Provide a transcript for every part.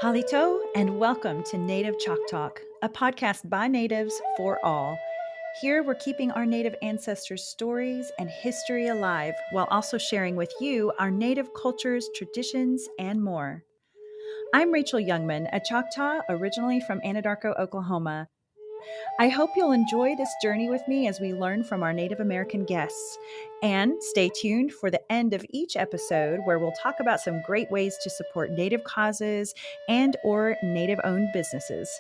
Halito, and welcome to Native Chalk Talk, a podcast by natives for all. Here we're keeping our Native ancestors' stories and history alive while also sharing with you our Native cultures, traditions, and more. I'm Rachel Youngman, a Choctaw originally from Anadarko, Oklahoma. I hope you'll enjoy this journey with me as we learn from our Native American guests. And stay tuned for the end of each episode where we'll talk about some great ways to support Native causes and or Native-owned businesses.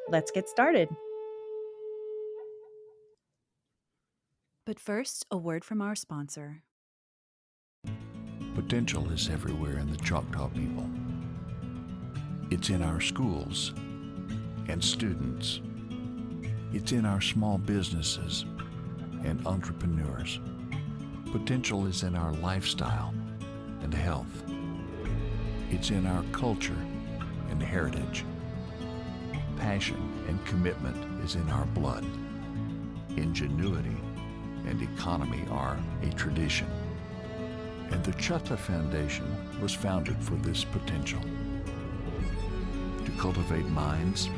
Let's get started. But first, a word from our sponsor. Potential is everywhere in the Choctaw people. It's in our schools and students. It's in our small businesses and entrepreneurs. Potential is in our lifestyle and health. It's in our culture and heritage. Passion and commitment is in our blood. Ingenuity and economy are a tradition. And the Choctaw Foundation was founded for this potential. To cultivate minds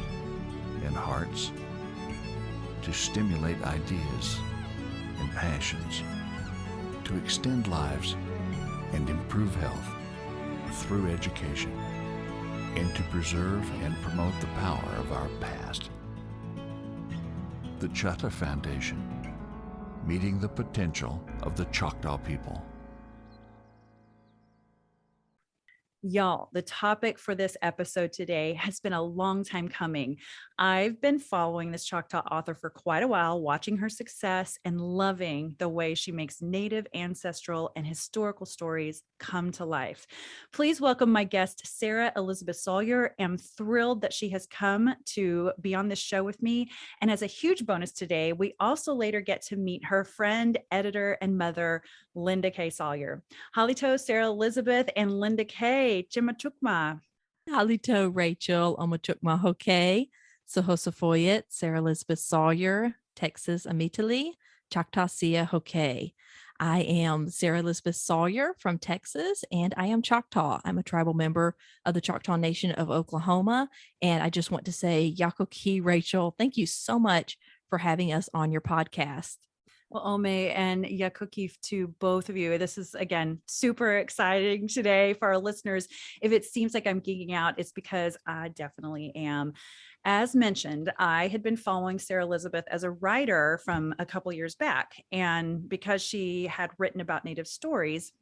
and hearts, to stimulate ideas and passions, to extend lives and improve health through education, and to preserve and promote the power of our past. The Choctaw Foundation, meeting the potential of the Choctaw people. Y'all, the topic for this episode today has been a long time coming. I've been following this Choctaw author for quite a while, watching her success and loving the way she makes Native, ancestral, and historical stories come to life. Please welcome my guest, Sarah Elisabeth Sawyer. I'm thrilled that she has come to be on this show with me. And as a huge bonus today, we also later get to meet her friend, editor, and mother, Lynda K. Sawyer. Halito, Sarah Elisabeth, and Lynda K. Chimachukma. Halito, Rachel, Omachukma Hoke, Sohosafoyet, Sarah Elisabeth Sawyer, Texas Amitali, Choctaw Sia Hoke. I am Sarah Elisabeth Sawyer from Texas, and I am Choctaw. I'm a tribal member of the Choctaw Nation of Oklahoma. And I just want to say, Yakoki, Rachel, thank you so much for having us on your podcast. Well, Ome and Yakuki, to both of you. This is, again, super exciting today for our listeners. If it seems like I'm geeking out, it's because I definitely am. As mentioned, I had been following Sarah Elisabeth as a writer from a couple years back. And because she had written about Native stories,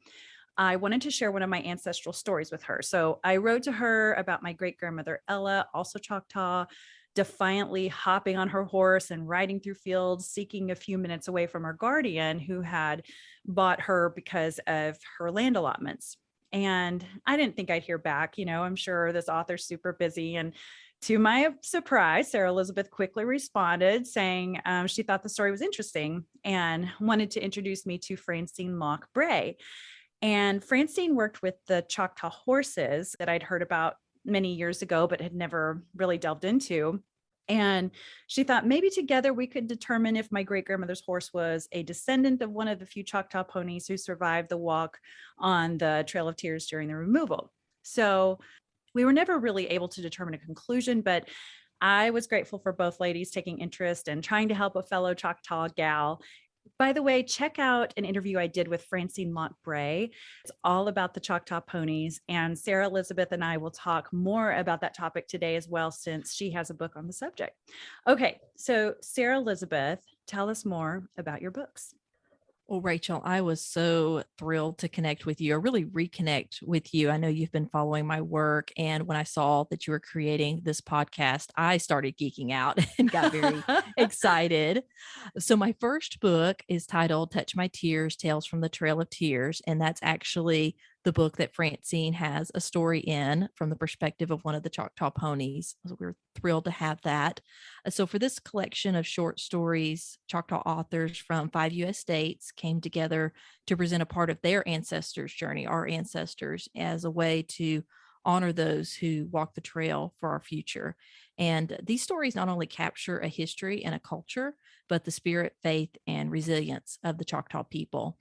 I wanted to share one of my ancestral stories with her. So I wrote to her about my great-grandmother Ella, also Choctaw, defiantly hopping on her horse and riding through fields, seeking a few minutes away from her guardian who had bought her because of her land allotments. And I didn't think I'd hear back. I'm sure this author's super busy. And to my surprise, Sarah Elisabeth quickly responded saying she thought the story was interesting and wanted to introduce me to Francine Locke Bray. And Francine worked with the Choctaw horses that I'd heard about many years ago, but had never really delved into. And she thought maybe together we could determine if my great-grandmother's horse was a descendant of one of the few Choctaw ponies who survived the walk on the Trail of Tears during the removal. So we were never really able to determine a conclusion, but I was grateful for both ladies taking interest and trying to help a fellow Choctaw gal. By the way, check out an interview I did with Francine Locke Bray. It's all about the Choctaw ponies, and Sarah Elisabeth and I will talk more about that topic today as well, since she has a book on the subject. Okay, so Sarah Elisabeth, tell us more about your books. Well, Rachel, I was so thrilled to connect with you, or really reconnect with you. I know you've been following my work. And when I saw that you were creating this podcast, I started geeking out and got very excited. So my first book is titled Touch My Tears, Tales from the Trail of Tears. And that's actually the book that Francine has a story in from the perspective of one of the Choctaw ponies. So we're thrilled to have that. So for this collection of short stories, Choctaw authors from 5 U.S. states came together to present a part of their ancestors' journey, our ancestors, as a way to honor those who walk the trail for our future. And these stories not only capture a history and a culture, but the spirit, faith, and resilience of the Choctaw people.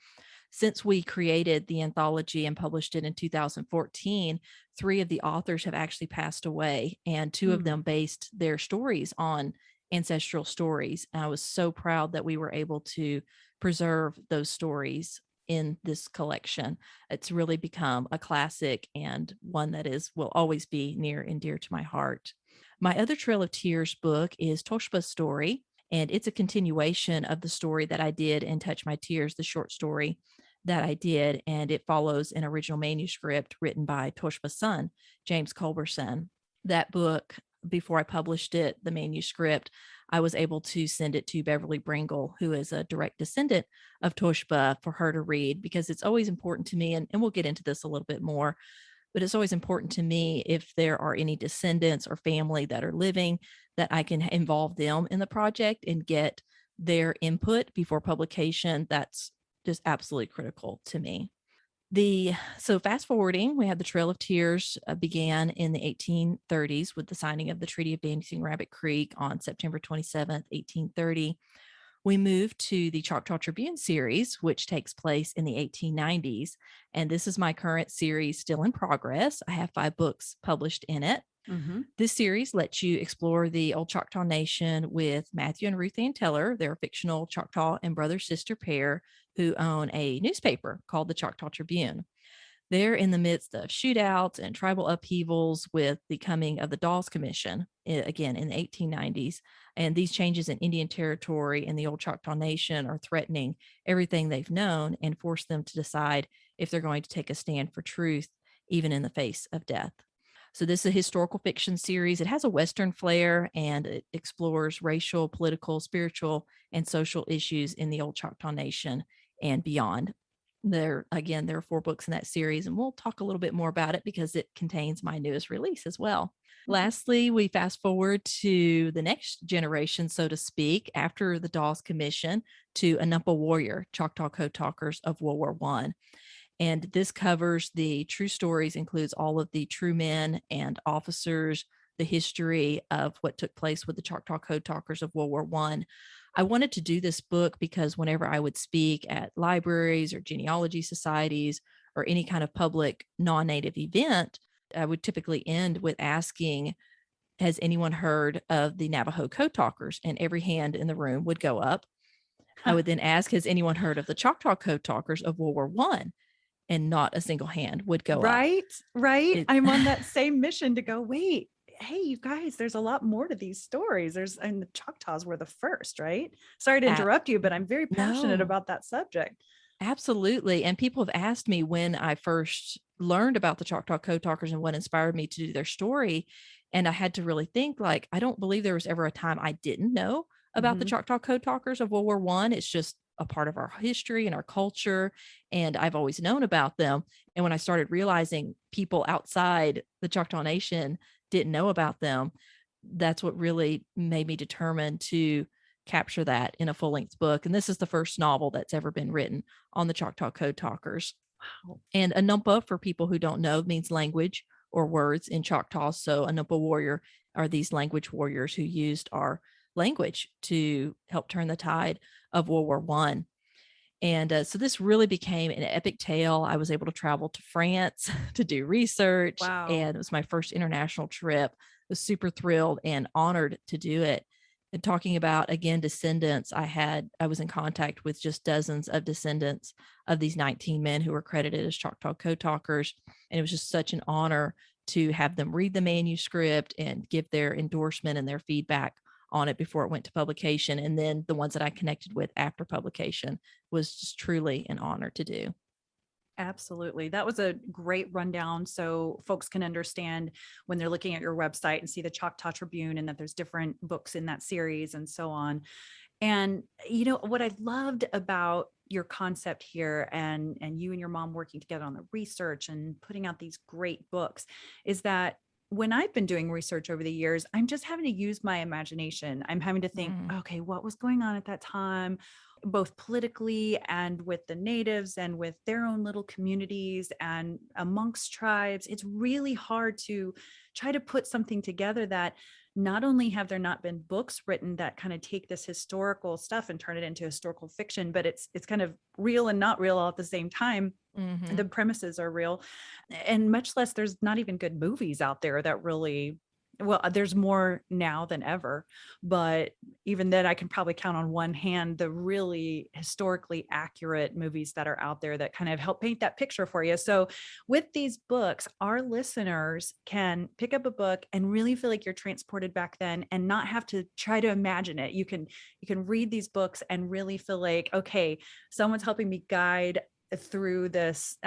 Since we created the anthology and published it in 2014, 3 of the authors have actually passed away, and 2 of Mm. them based their stories on ancestral stories. And I was so proud that we were able to preserve those stories in this collection. It's really become a classic and one that will always be near and dear to my heart. My other Trail of Tears book is Tushpa's story, and it's a continuation of the story that I did in Touch My Tears, the short story that I did, and it follows an original manuscript written by Tushpa's son, James Culberson. That book, before I published it, the manuscript, I was able to send it to Beverly Bringle, who is a direct descendant of Tushpa, for her to read, because it's always important to me, and we'll get into this a little bit more, but it's always important to me if there are any descendants or family that are living, that I can involve them in the project and get their input before publication. That's just absolutely critical to me. So fast forwarding, we have the Trail of Tears began in the 1830s with the signing of the Treaty of Dancing Rabbit Creek on September 27th, 1830. We moved to the Choctaw Tribune series, which takes place in the 1890s. And this is my current series, still in progress. I have 5 books published in it. Mm-hmm. This series lets you explore the old Choctaw Nation with Matthew and Ruth Ann Teller. They're a fictional Choctaw and brother-sister pair who own a newspaper called the Choctaw Tribune. They're in the midst of shootouts and tribal upheavals with the coming of the Dawes Commission, again in the 1890s. And these changes in Indian territory and the old Choctaw Nation are threatening everything they've known and force them to decide if they're going to take a stand for truth, even in the face of death. So this is a historical fiction series. It has a Western flair, and it explores racial, political, spiritual, and social issues in the old Choctaw Nation and beyond. There are 4 books in that series, and we'll talk a little bit more about it because it contains my newest release as well. Lastly, we fast forward to the next generation, so to speak, after the Dawes Commission, to Anumpa Warrior, Choctaw Code Talkers of World War I. And this covers the true stories, includes all of the true men and officers, the history of what took place with the Choctaw Code Talkers of World War I. I wanted to do this book because whenever I would speak at libraries or genealogy societies or any kind of public non-native event, I would typically end with asking, has anyone heard of the Navajo Code Talkers? And every hand in the room would go up. I would then ask, has anyone heard of the Choctaw Code Talkers of World War I? And not a single hand would go up. Right. I'm on that same mission to go, wait, hey, you guys, there's a lot more to these stories. And the Choctaws were the first, right? Sorry to interrupt you, but I'm very passionate about that subject. Absolutely. And people have asked me when I first learned about the Choctaw Code Talkers and what inspired me to do their story. And I had to really think, like, I don't believe there was ever a time I didn't know about the Choctaw Code Talkers of World War I. It's just a part of our history and our culture, and I've always known about them. And when I started realizing people outside the Choctaw Nation didn't know about them, that's what really made me determined to capture that in a full-length book. And this is the first novel that's ever been written on the Choctaw Code Talkers. Wow. And Anumpa, for people who don't know, means language or words in Choctaw. So Anumpa Warrior are these language warriors who used our language to help turn the tide of World War I. And so this really became an epic tale. I was able to travel to France to do research. Wow. And it was my first international trip. I was super thrilled and honored to do it. And talking about, again, descendants, I was in contact with just dozens of descendants of these 19 men who were credited as Choctaw Code Talkers. And it was just such an honor to have them read the manuscript and give their endorsement and their feedback on it before it went to publication. And then the ones that I connected with after publication was just truly an honor to do. Absolutely. That was a great rundown. So folks can understand when they're looking at your website and see the Choctaw Tribune and that there's different books in that series and so on. And, you know, what I loved about your concept here and you and your mom working together on the research and putting out these great books is that when I've been doing research over the years, I'm just having to use my imagination. I'm having to think, okay, what was going on at that time, both politically and with the natives and with their own little communities and amongst tribes. It's really hard to try to put something together that not only have there not been books written that kind of take this historical stuff and turn it into historical fiction, but it's kind of real and not real all at the same time. Mm-hmm. The premises are real, and much less there's not even good movies out there that really, well, there's more now than ever, but even then I can probably count on one hand the really historically accurate movies that are out there that kind of help paint that picture for you. So with these books, our listeners can pick up a book and really feel like you're transported back then and not have to try to imagine it. You can read these books and really feel like, okay, someone's helping me guide through this,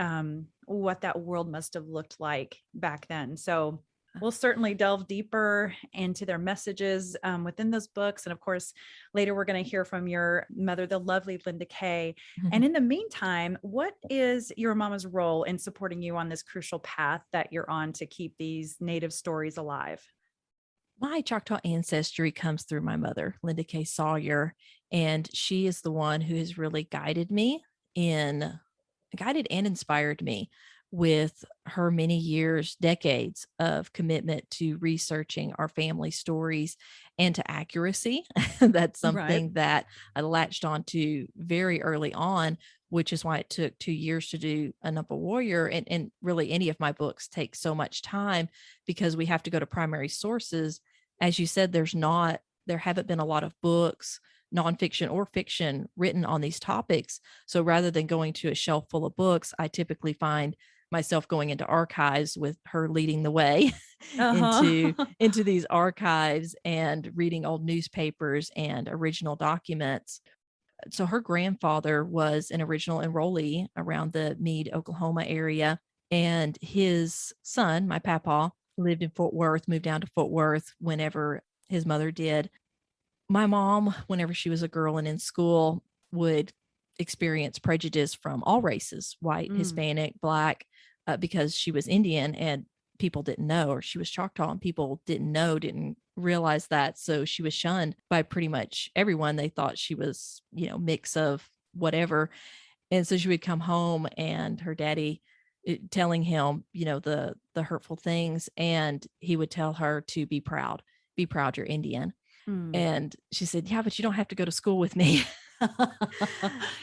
what that world must have looked like back then. So we'll certainly delve deeper into their messages within those books. And of course, later we're going to hear from your mother, the lovely Lynda Kay. And in the meantime, what is your mama's role in supporting you on this crucial path that you're on to keep these Native stories alive? My Choctaw ancestry comes through my mother, Lynda K. Sawyer, and she is the one who has really guided and inspired me with her many years, decades of commitment to researching our family stories and to accuracy. That's Right. something that I latched onto very early on, which is why it took 2 years to do A Number Warrior. And really, any of my books take so much time because we have to go to primary sources. As you said, there haven't been a lot of books, nonfiction or fiction, written on these topics. So rather than going to a shelf full of books, I typically find myself going into archives with her leading the way into Uh-huh. into these archives and reading old newspapers and original documents. So her grandfather was an original enrollee around the Meade, Oklahoma area, and his son, my papa, lived in Fort Worth, moved down to Fort Worth whenever his mother did. My mom, whenever she was a girl and in school, would experience prejudice from all races, white, Mm, Hispanic, Black, because she was Indian and people didn't know, or she was Choctaw and people didn't know, didn't realize that. So she was shunned by pretty much everyone. They thought she was, mix of whatever. And so she would come home and her daddy telling him, the hurtful things. And he would tell her to be proud you're Indian. mm. And she said, yeah, but you don't have to go to school with me.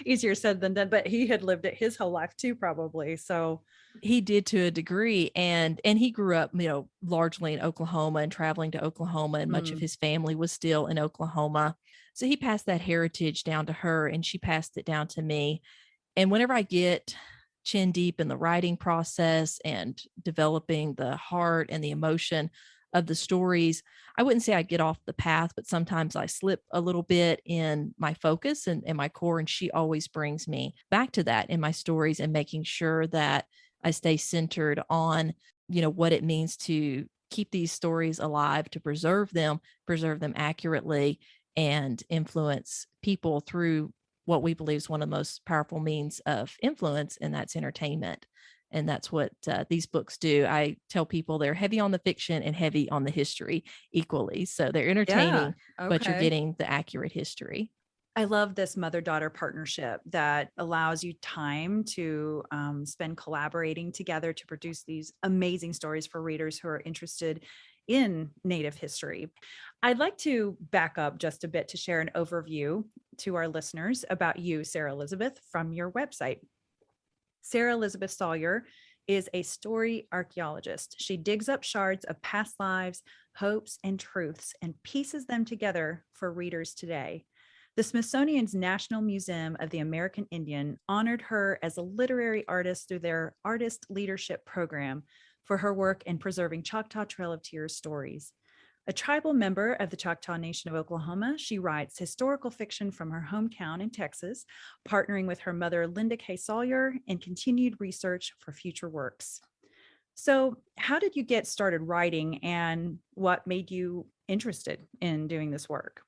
Easier said than done, but he had lived it his whole life too, probably. So, He did to a degree. And he grew up, largely in Oklahoma and traveling to Oklahoma, and much of mm, his family was still in Oklahoma. So he passed that heritage down to her and she passed it down to me. And whenever I get chin deep in the writing process and developing the heart and the emotion of the stories, I wouldn't say I get off the path, but sometimes I slip a little bit in my focus and my core. And she always brings me back to that in my stories and making sure that I stay centered on, what it means to keep these stories alive, to preserve them accurately, and influence people through what we believe is one of the most powerful means of influence, and that's entertainment. And that's what these books do. I tell people they're heavy on the fiction and heavy on the history equally. So they're yeah. entertaining, but you're Okay. getting the accurate history. I love this mother-daughter partnership that allows you time to spend collaborating together to produce these amazing stories for readers who are interested in Native history. I'd like to back up just a bit to share an overview to our listeners about you, Sarah Elisabeth, from your website. Sarah Elisabeth Sawyer is a story archaeologist. She digs up shards of past lives, hopes, and truths and pieces them together for readers today. The Smithsonian's National Museum of the American Indian honored her as a literary artist through their Artist Leadership Program for her work in preserving Choctaw Trail of Tears stories. A tribal member of the Choctaw Nation of Oklahoma, she writes historical fiction from her hometown in Texas, partnering with her mother, Lynda K. Sawyer, in continued research for future works. So, how did you get started writing and what made you interested in doing this work?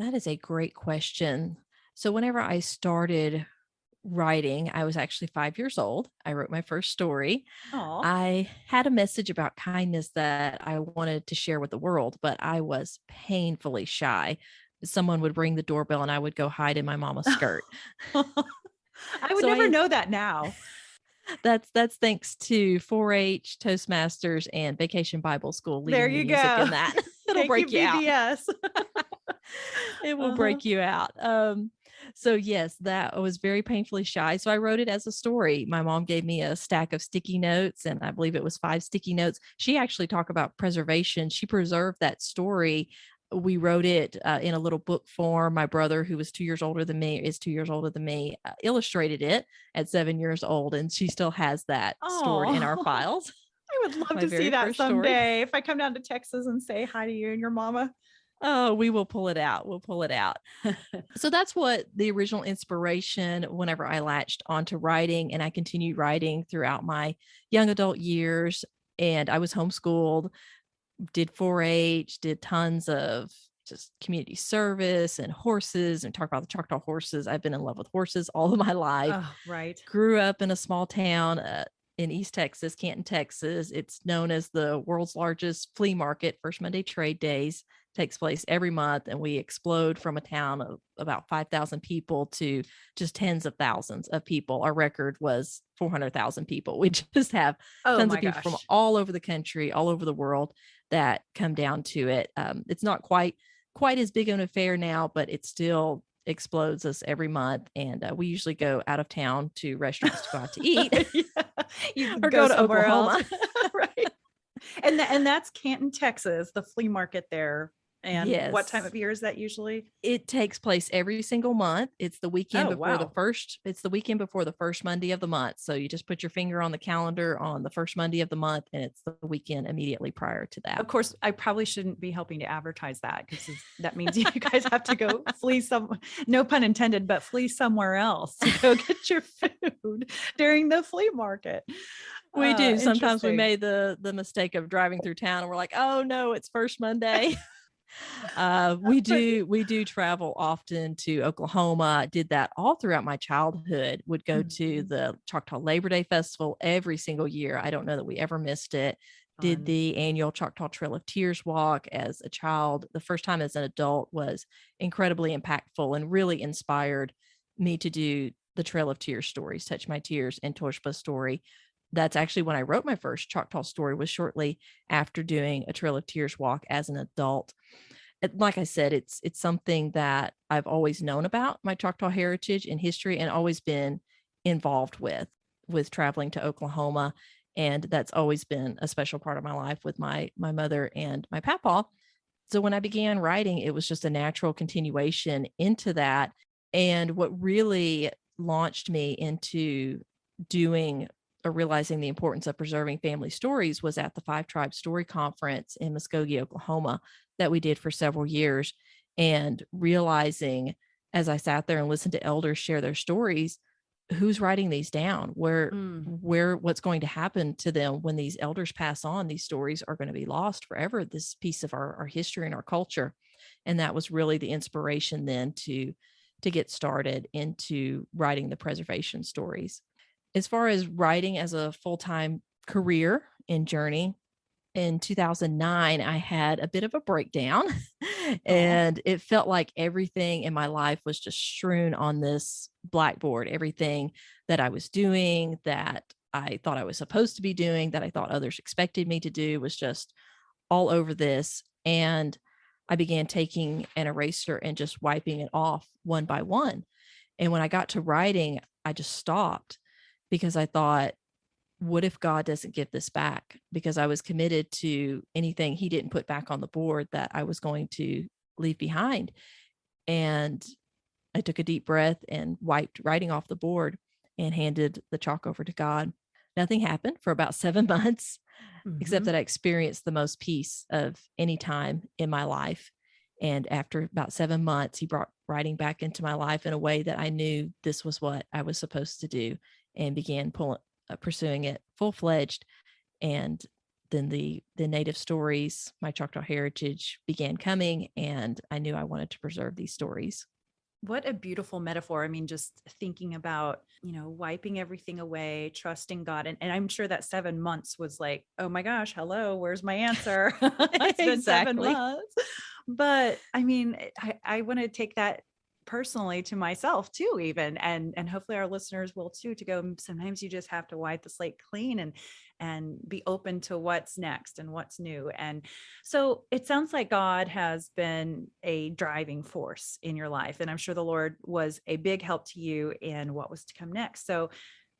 That is a great question. So whenever I started writing, I was actually 5 years old. I wrote my first story. Oh, I had a message about kindness that I wanted to share with the world, but I was painfully shy. Someone would ring the doorbell and I would go hide in my mama's skirt. I would So never I know that now. that's thanks to 4-H, Toastmasters, and Vacation Bible School There leading me you music go. in that. It'll break you out. BBS. It will break you out. So yes, that was very painfully shy. So I wrote it as a story. My mom gave me a stack of sticky notes, and I believe it was 5 sticky notes. She actually talked about preservation. She preserved that story. We wrote it in a little book form. My brother, who was 2 years older than me, illustrated it at 7 years old, and she still has that stored in our Oh, files. I would love My to see very that first story. someday. If I come down to Texas and say hi to you and your mama. Oh, we will pull it out. We'll pull it out. So that's what the original inspiration whenever I latched onto writing, and I continued writing throughout my young adult years. And I was homeschooled, did 4-H, did tons of just community service and horses, and talk about the Choctaw horses. I've been in love with horses all of my life. Oh, right. Grew up in a small town in East Texas, Canton, Texas. It's known as the world's largest flea market. First Monday Trade Days takes place every month, and we explode from a town of about 5,000 people to just tens of thousands of people. Our record was 400,000 people. We just have tons of people from all over the country, all over the world that come down to it. It's not quite as big of an affair now, but it still explodes us every month. And we usually go out of town to restaurants to go out to eat. You or go to somewhere Oklahoma. Else. Right. And that's Canton, Texas, the flea market there. And yes. What time of year is that usually? It takes place every single month. It's the weekend before it's the weekend before the first Monday of the month. So you just put your finger on the calendar on the first Monday of the month, and it's the weekend immediately prior to that. Of course, I probably shouldn't be helping to advertise that, because that means you guys have to go flee no pun intended, but flee somewhere else to go get your food during the flea market. We do. Sometimes we made the mistake of driving through town and we're like, oh no, it's first Monday. We do travel often to Oklahoma. Did that all throughout my childhood. Would go to the Choctaw Labor Day Festival every single year. I don't know that we ever missed it. Did the annual Choctaw Trail of Tears walk as a child. The first time as an adult was incredibly impactful and really inspired me to do the Trail of Tears stories, Touch My Tears and Tushpa story. That's actually when I wrote my first Choctaw story, was shortly after doing a Trail of Tears walk as an adult. Like I said, it's something that I've always known about, my Choctaw heritage and history, and always been involved with traveling to Oklahoma. And that's always been a special part of my life with my mother and my papa. So when I began writing, it was just a natural continuation into that. And what really launched me into doing or realizing the importance of preserving family stories was at the 5 Tribe Story Conference in Muskogee, Oklahoma, that we did for several years. And realizing as I sat there and listened to elders share their stories, who's writing these down, what's going to happen to them when these elders pass on. These stories are going to be lost forever, this piece of our history and our culture. And that was really the inspiration then to get started into writing the preservation stories. As far as writing as a full-time career and journey, in 2009, I had a bit of a breakdown and it felt like everything in my life was just strewn on this blackboard. Everything that I was doing, that I thought I was supposed to be doing, that I thought others expected me to do, was just all over this. And I began taking an eraser and just wiping it off one by one. And when I got to writing, I just stopped, because I thought, what if God doesn't give this back? Because I was committed to anything he didn't put back on the board that I was going to leave behind. And I took a deep breath and wiped writing off the board and handed the chalk over to God. Nothing happened for about 7 months, except that I experienced the most peace of any time in my life. And after about 7 months, he brought writing back into my life in a way that I knew this was what I was supposed to do, and began pursuing it full-fledged. And then the native stories, my Choctaw heritage, began coming, and I knew I wanted to preserve these stories. What a beautiful metaphor. I mean, just thinking about, wiping everything away, trusting God. And I'm sure that 7 months was like, oh my gosh, hello, where's my answer? It's been 7 months. But I mean, I want to take that personally to myself too, even, and hopefully our listeners will too, to go, sometimes you just have to wipe the slate clean and be open to what's next and what's new. And so it sounds like God has been a driving force in your life, and I'm sure the Lord was a big help to you in what was to come next. So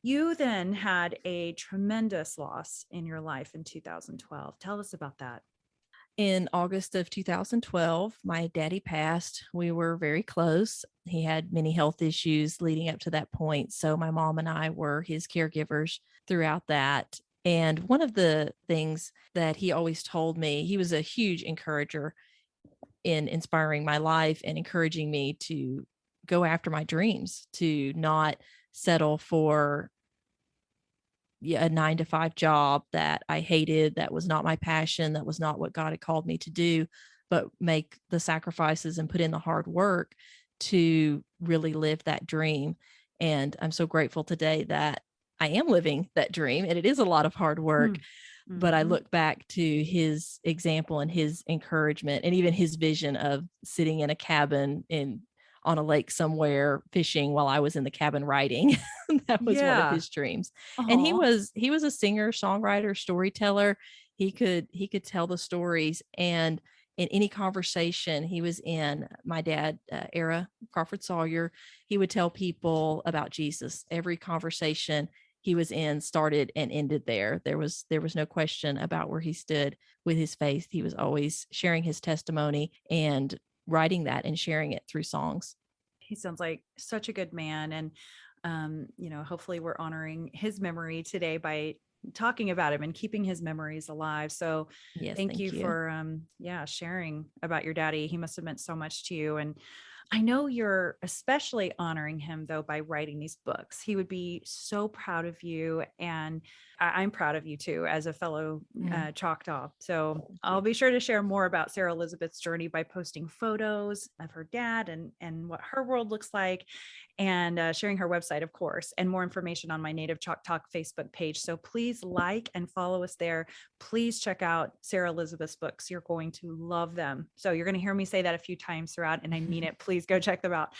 you then had a tremendous loss in your life in 2012. Tell us about that. In August of 2012, my daddy passed. We were very close. He had many health issues leading up to that point. So my mom and I were his caregivers throughout that. And one of the things that he always told me, he was a huge encourager in inspiring my life and encouraging me to go after my dreams, to not settle for a 9-to-5 job that I hated, that was not my passion, that was not what God had called me to do, but make the sacrifices and put in the hard work to really live that dream. And I'm so grateful today that I am living that dream, and it is a lot of hard work. But I look back to his example and his encouragement, and even his vision of sitting in a cabin on a lake somewhere fishing while I was in the cabin writing. That was one of his dreams. And he was a singer, songwriter, storyteller. He could tell the stories, and in any conversation he was in, my dad, era, Crawford Sawyer, he would tell people about Jesus. Every conversation he was in started and ended there. There was no question about where he stood with his faith. He was always sharing his testimony and writing that and sharing it through songs. He sounds like such a good man. And, hopefully we're honoring his memory today by talking about him and keeping his memories alive. So Yes, thank you for, sharing about your daddy. He must've meant so much to you. And I know you're especially honoring him though, by writing these books. He would be so proud of you. And I'm proud of you too, as a fellow Choctaw. So I'll be sure to share more about Sarah Elisabeth's journey by posting photos of her dad and what her world looks like, and sharing her website, of course, and more information on my Native Choctaw Facebook page. So please like and follow us there. Please check out Sarah Elisabeth's books. You're going to love them. So you're going to hear me say that a few times throughout, and I mean it. Please go check them out.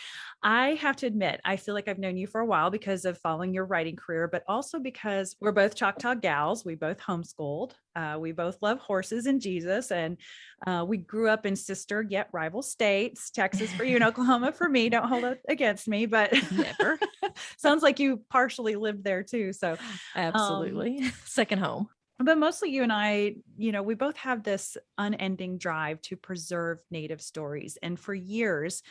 I have to admit, I feel like I've known you for a while because of following your writing career, but also because we're both Choctaw gals. We both homeschooled. We both love horses and Jesus. And we grew up in sister yet rival states, Texas for you and Oklahoma for me. Don't hold it against me, but Never. sounds like you partially lived there too. So Absolutely. Second home. But mostly you and I, we both have this unending drive to preserve Native stories. And for years,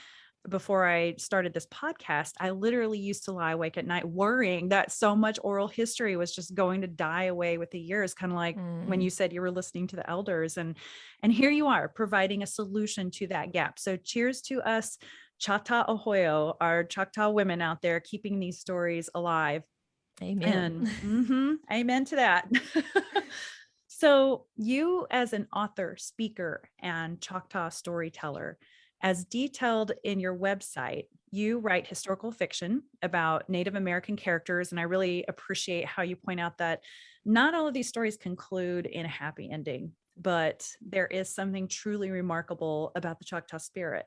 before I started this podcast, I literally used to lie awake at night worrying that so much oral history was just going to die away with the years, kind of like when you said you were listening to the elders. And here you are providing a solution to that gap. So cheers to us, Chata Ahoyo, our Choctaw women out there keeping these stories alive. Amen. And amen to that. So you, as an author, speaker, and Choctaw storyteller, as detailed in your website, you write historical fiction about Native American characters. And I really appreciate how you point out that not all of these stories conclude in a happy ending, but there is something truly remarkable about the Choctaw spirit.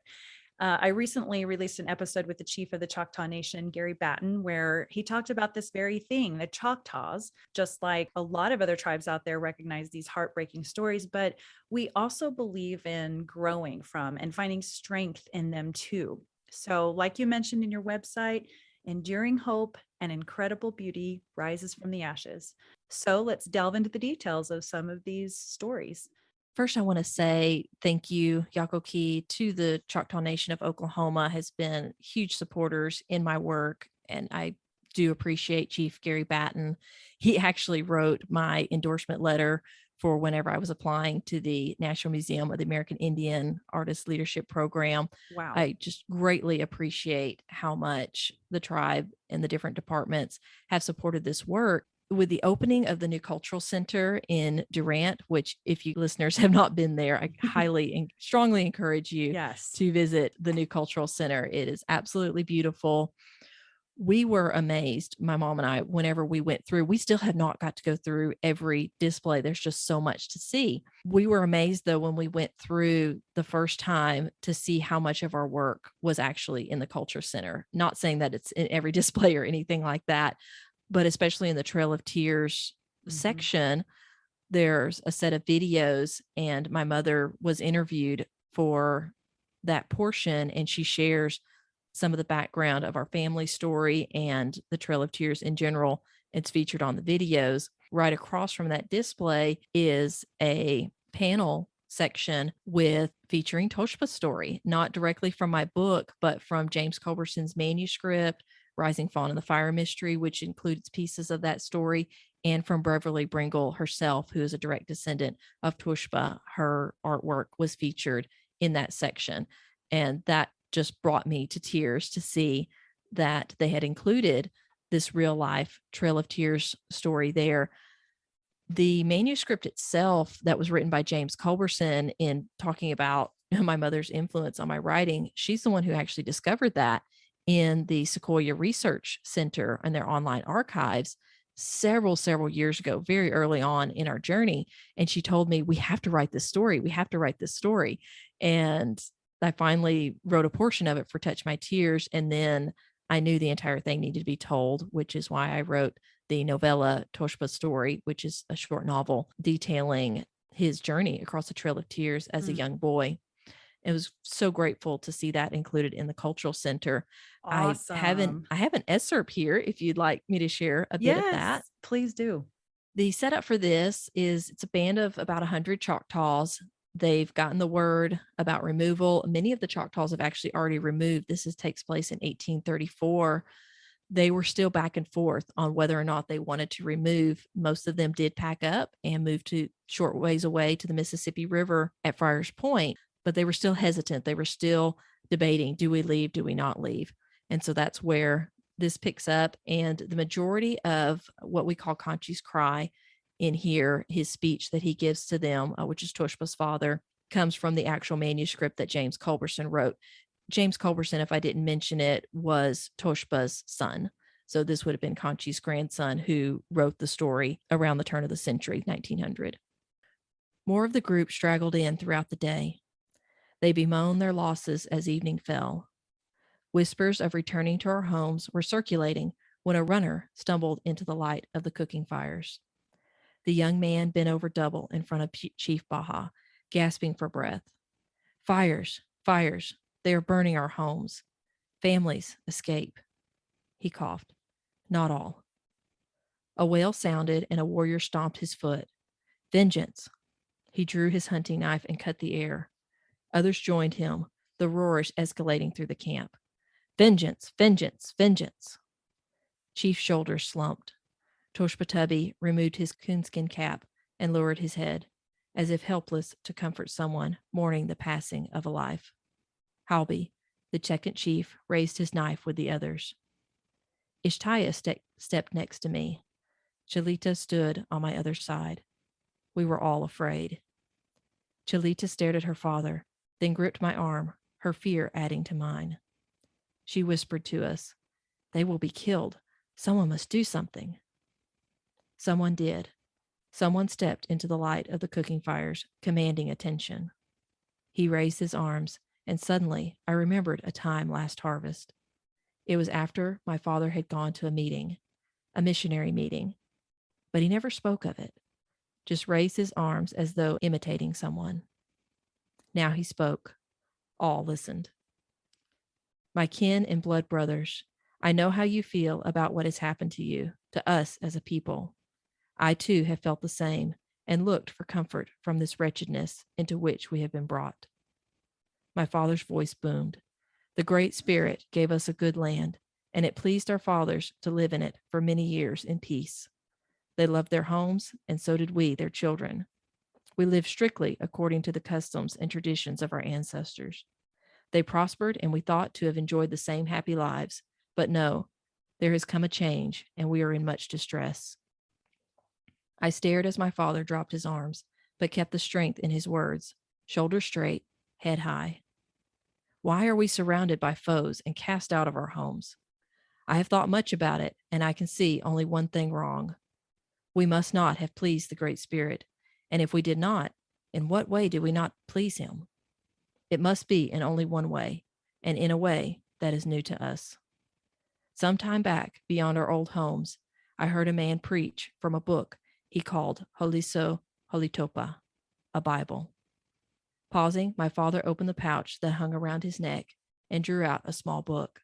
I recently released an episode with the chief of the Choctaw Nation, Gary Batten, where he talked about this very thing. The Choctaws, just like a lot of other tribes out there, recognize these heartbreaking stories, but we also believe in growing from and finding strength in them too. So like you mentioned in your website, enduring hope and incredible beauty rises from the ashes. So let's delve into the details of some of these stories. First, I want to say thank you, Yakoki, to the Choctaw Nation of Oklahoma, has been huge supporters in my work. And I do appreciate Chief Gary Batten. He actually wrote my endorsement letter for whenever I was applying to the National Museum of the American Indian Artist Leadership Program. Wow. I just greatly appreciate how much the tribe and the different departments have supported this work. With the opening of the new cultural center in Durant, which if you listeners have not been there, I highly and strongly encourage you to visit the new cultural center. It is absolutely beautiful. we were amazed, my mom and I, whenever we went through. We still have not got to go through every display. There's just so much to see. We were amazed, though, when we went through the first time to see how much of our work was actually in the Culture Center. Not saying that it's in every display or anything like that, but especially in the Trail of Tears section, there's a set of videos, and my mother was interviewed for that portion, and she shares some of the background of our family story and the Trail of Tears in general. It's featured on the videos. Right across from that display is a panel section with featuring Toshpa's story, not directly from my book, but from James Culberson's manuscript, Rising Fawn and the Fire Mystery, which includes pieces of that story, and from Beverly Bringle herself, who is a direct descendant of Tushpa. Her artwork was featured in that section. And that just brought me to tears to see that they had included this real life Trail of Tears story there. The manuscript itself that was written by James Culberson, in talking about my mother's influence on my writing, she's the one who actually discovered that in the Sequoia Research Center and their online archives several years ago, very early on in our journey. And she told me, we have to write this story. We have to write this story. And I finally wrote a portion of it for Touch My Tears. And then I knew the entire thing needed to be told, which is why I wrote the novella Toshpa's Story, which is a short novel detailing his journey across the Trail of Tears as a young boy. It was so grateful to see that included in the Cultural Center. Awesome. I have an excerpt here if you'd like me to share a bit of that. Yes, please do. The setup for this is it's a band of about 100 Choctaws. They've gotten the word about removal. Many of the Choctaws have actually already removed. Takes place in 1834. They were still back and forth on whether or not they wanted to remove. Most of them did pack up and move to short ways away to the Mississippi River at Friars Point, but they were still hesitant. They were still debating, do we leave, do we not leave? And so that's where this picks up. And the majority of what we call Conchi's Cry in here, his speech that he gives to them, which is Tushpa's father, comes from the actual manuscript that James Culberson wrote. James Culberson, if I didn't mention it, was Toshpa's son. So this would have been Conchi's grandson who wrote the story around the turn of the century, 1900. More of the group straggled in throughout the day. They bemoaned their losses as evening fell. Whispers of returning to our homes were circulating when a runner stumbled into the light of the cooking fires. The young man bent over double in front of Chief Baja, gasping for breath. Fires, fires, they are burning our homes. Families escape. He coughed. Not all. A wail sounded and a warrior stomped his foot. Vengeance. He drew his hunting knife and cut the air. Others joined him, the roars escalating through the camp. Vengeance, vengeance, vengeance. Chief's shoulders slumped. Toshpa removed his coonskin cap and lowered his head, as if helpless to comfort someone mourning the passing of a life. Halby, the second chief, raised his knife with the others. Ishtaya stepped next to me. Chalita stood on my other side. We were all afraid. Chalita stared at her father, then gripped my arm, her fear adding to mine. She whispered to us, "They will be killed. Someone must do something." Someone did. Someone stepped into the light of the cooking fires, commanding attention. He raised his arms, and suddenly I remembered a time last harvest. It was after my father had gone to a meeting, a missionary meeting, but he never spoke of it, just raised his arms as though imitating someone. Now he spoke. All listened. My kin and blood brothers, I know how you feel about what has happened to you, to us as a people. I too have felt the same and looked for comfort from this wretchedness into which we have been brought. My father's voice boomed. The Great Spirit gave us a good land, and it pleased our fathers to live in it for many years in peace. They loved their homes, and so did we, their children. We lived strictly according to the customs and traditions of our ancestors. They prospered, and we thought to have enjoyed the same happy lives. But no, there has come a change, and we are in much distress. I stared as my father dropped his arms, but kept the strength in his words, shoulders straight, head high. Why are we surrounded by foes and cast out of our homes? I have thought much about it, and I can see only one thing wrong. We must not have pleased the Great Spirit, and if we did not, in what way did we not please him? It must be in only one way, and in a way that is new to us. Some time back, beyond our old homes, I heard a man preach from a book he called Holiso Holitopa, a Bible. Pausing, my father opened the pouch that hung around his neck and drew out a small book.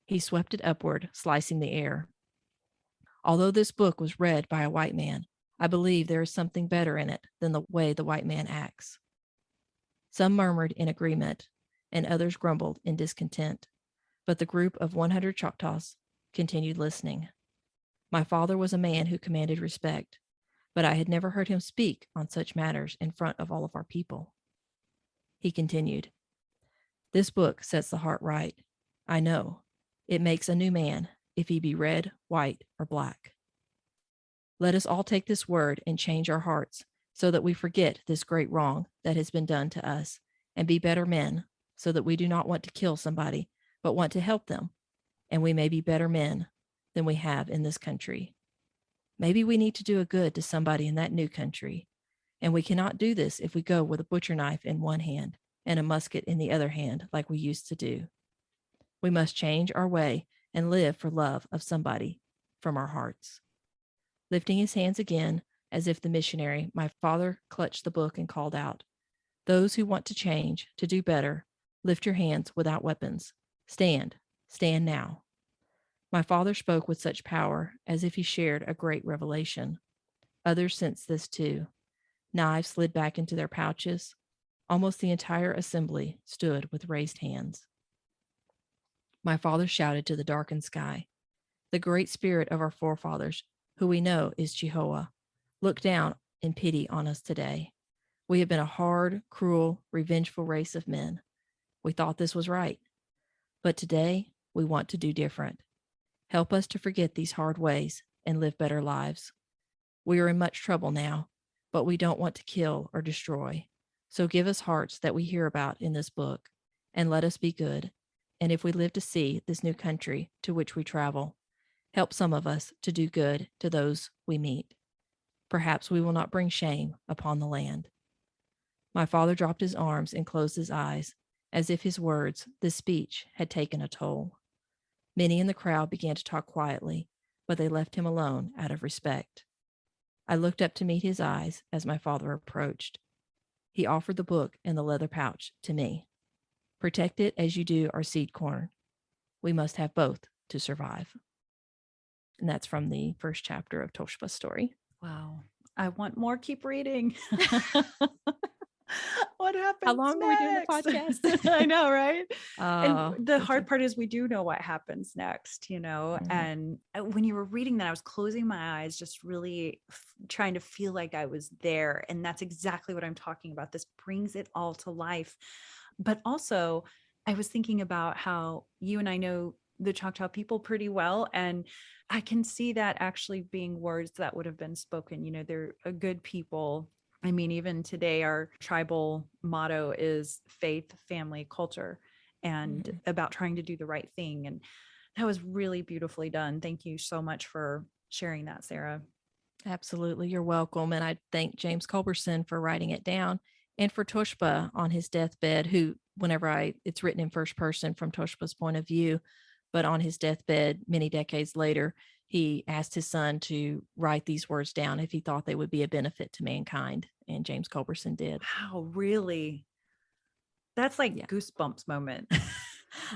He swept it upward, slicing the air. Although this book was read by a white man, I believe there is something better in it than the way the white man acts. Some murmured in agreement, and others grumbled in discontent, but the group of 100 Choctaws continued listening. My father was a man who commanded respect, but I had never heard him speak on such matters in front of all of our people. He continued, "This book sets the heart right. I know. It makes a new man, if he be red, white, or black. Let us all take this word and change our hearts so that we forget this great wrong that has been done to us and be better men so that we do not want to kill somebody, but want to help them, and we may be better men than we have in this country. Maybe we need to do a good to somebody in that new country, and we cannot do this if we go with a butcher knife in one hand and a musket in the other hand like we used to do. We must change our way and live for love of somebody from our hearts." Lifting his hands again, as if the missionary, my father clutched the book and called out, "Those who want to change, to do better, lift your hands without weapons. Stand, stand now." My father spoke with such power as if he shared a great revelation. Others sensed this too. Knives slid back into their pouches. Almost the entire assembly stood with raised hands. My father shouted to the darkened sky, "The great spirit of our forefathers, who we know is Jehovah, look down in pity on us today. We have been a hard, cruel, revengeful race of men. We thought this was right. But today, we want to do different. Help us to forget these hard ways and live better lives. We are in much trouble now, but we don't want to kill or destroy. So give us hearts that we hear about in this book, and let us be good. And if we live to see this new country to which we travel, help some of us to do good to those we meet. Perhaps we will not bring shame upon the land." My father dropped his arms and closed his eyes, as if his words, this speech, had taken a toll. Many in the crowd began to talk quietly, but they left him alone out of respect. I looked up to meet his eyes as my father approached. He offered the book and the leather pouch to me. "Protect it as you do our seed corn. We must have both to survive." And that's from the first chapter of Tushpa's story. Wow. I want more. Keep reading. What happens How long are we doing the next? podcast? I know, right? And the Thank hard you. part is we do know what happens next, Mhm. and when you were reading that, I was closing my eyes, just really trying to feel like I was there. And that's exactly what I'm talking about. This brings it all to life. But also, I was thinking about how you and I know the Choctaw people pretty well. And I can see that actually being words that would have been spoken. They're a good people. I mean, even today, our tribal motto is faith, family, culture, and Mhm. about trying to do the right thing. And that was really beautifully done. Thank you so much for sharing that, Sarah. Absolutely. You're welcome. And I thank James Culberson for writing it down, and for Tushpa on his deathbed, who, it's written in first person from Tushpa's point of view, but on his deathbed, many decades later, he asked his son to write these words down if he thought they would be a benefit to mankind. And James Culberson did. Wow, really? That's like Yeah. goosebumps moment.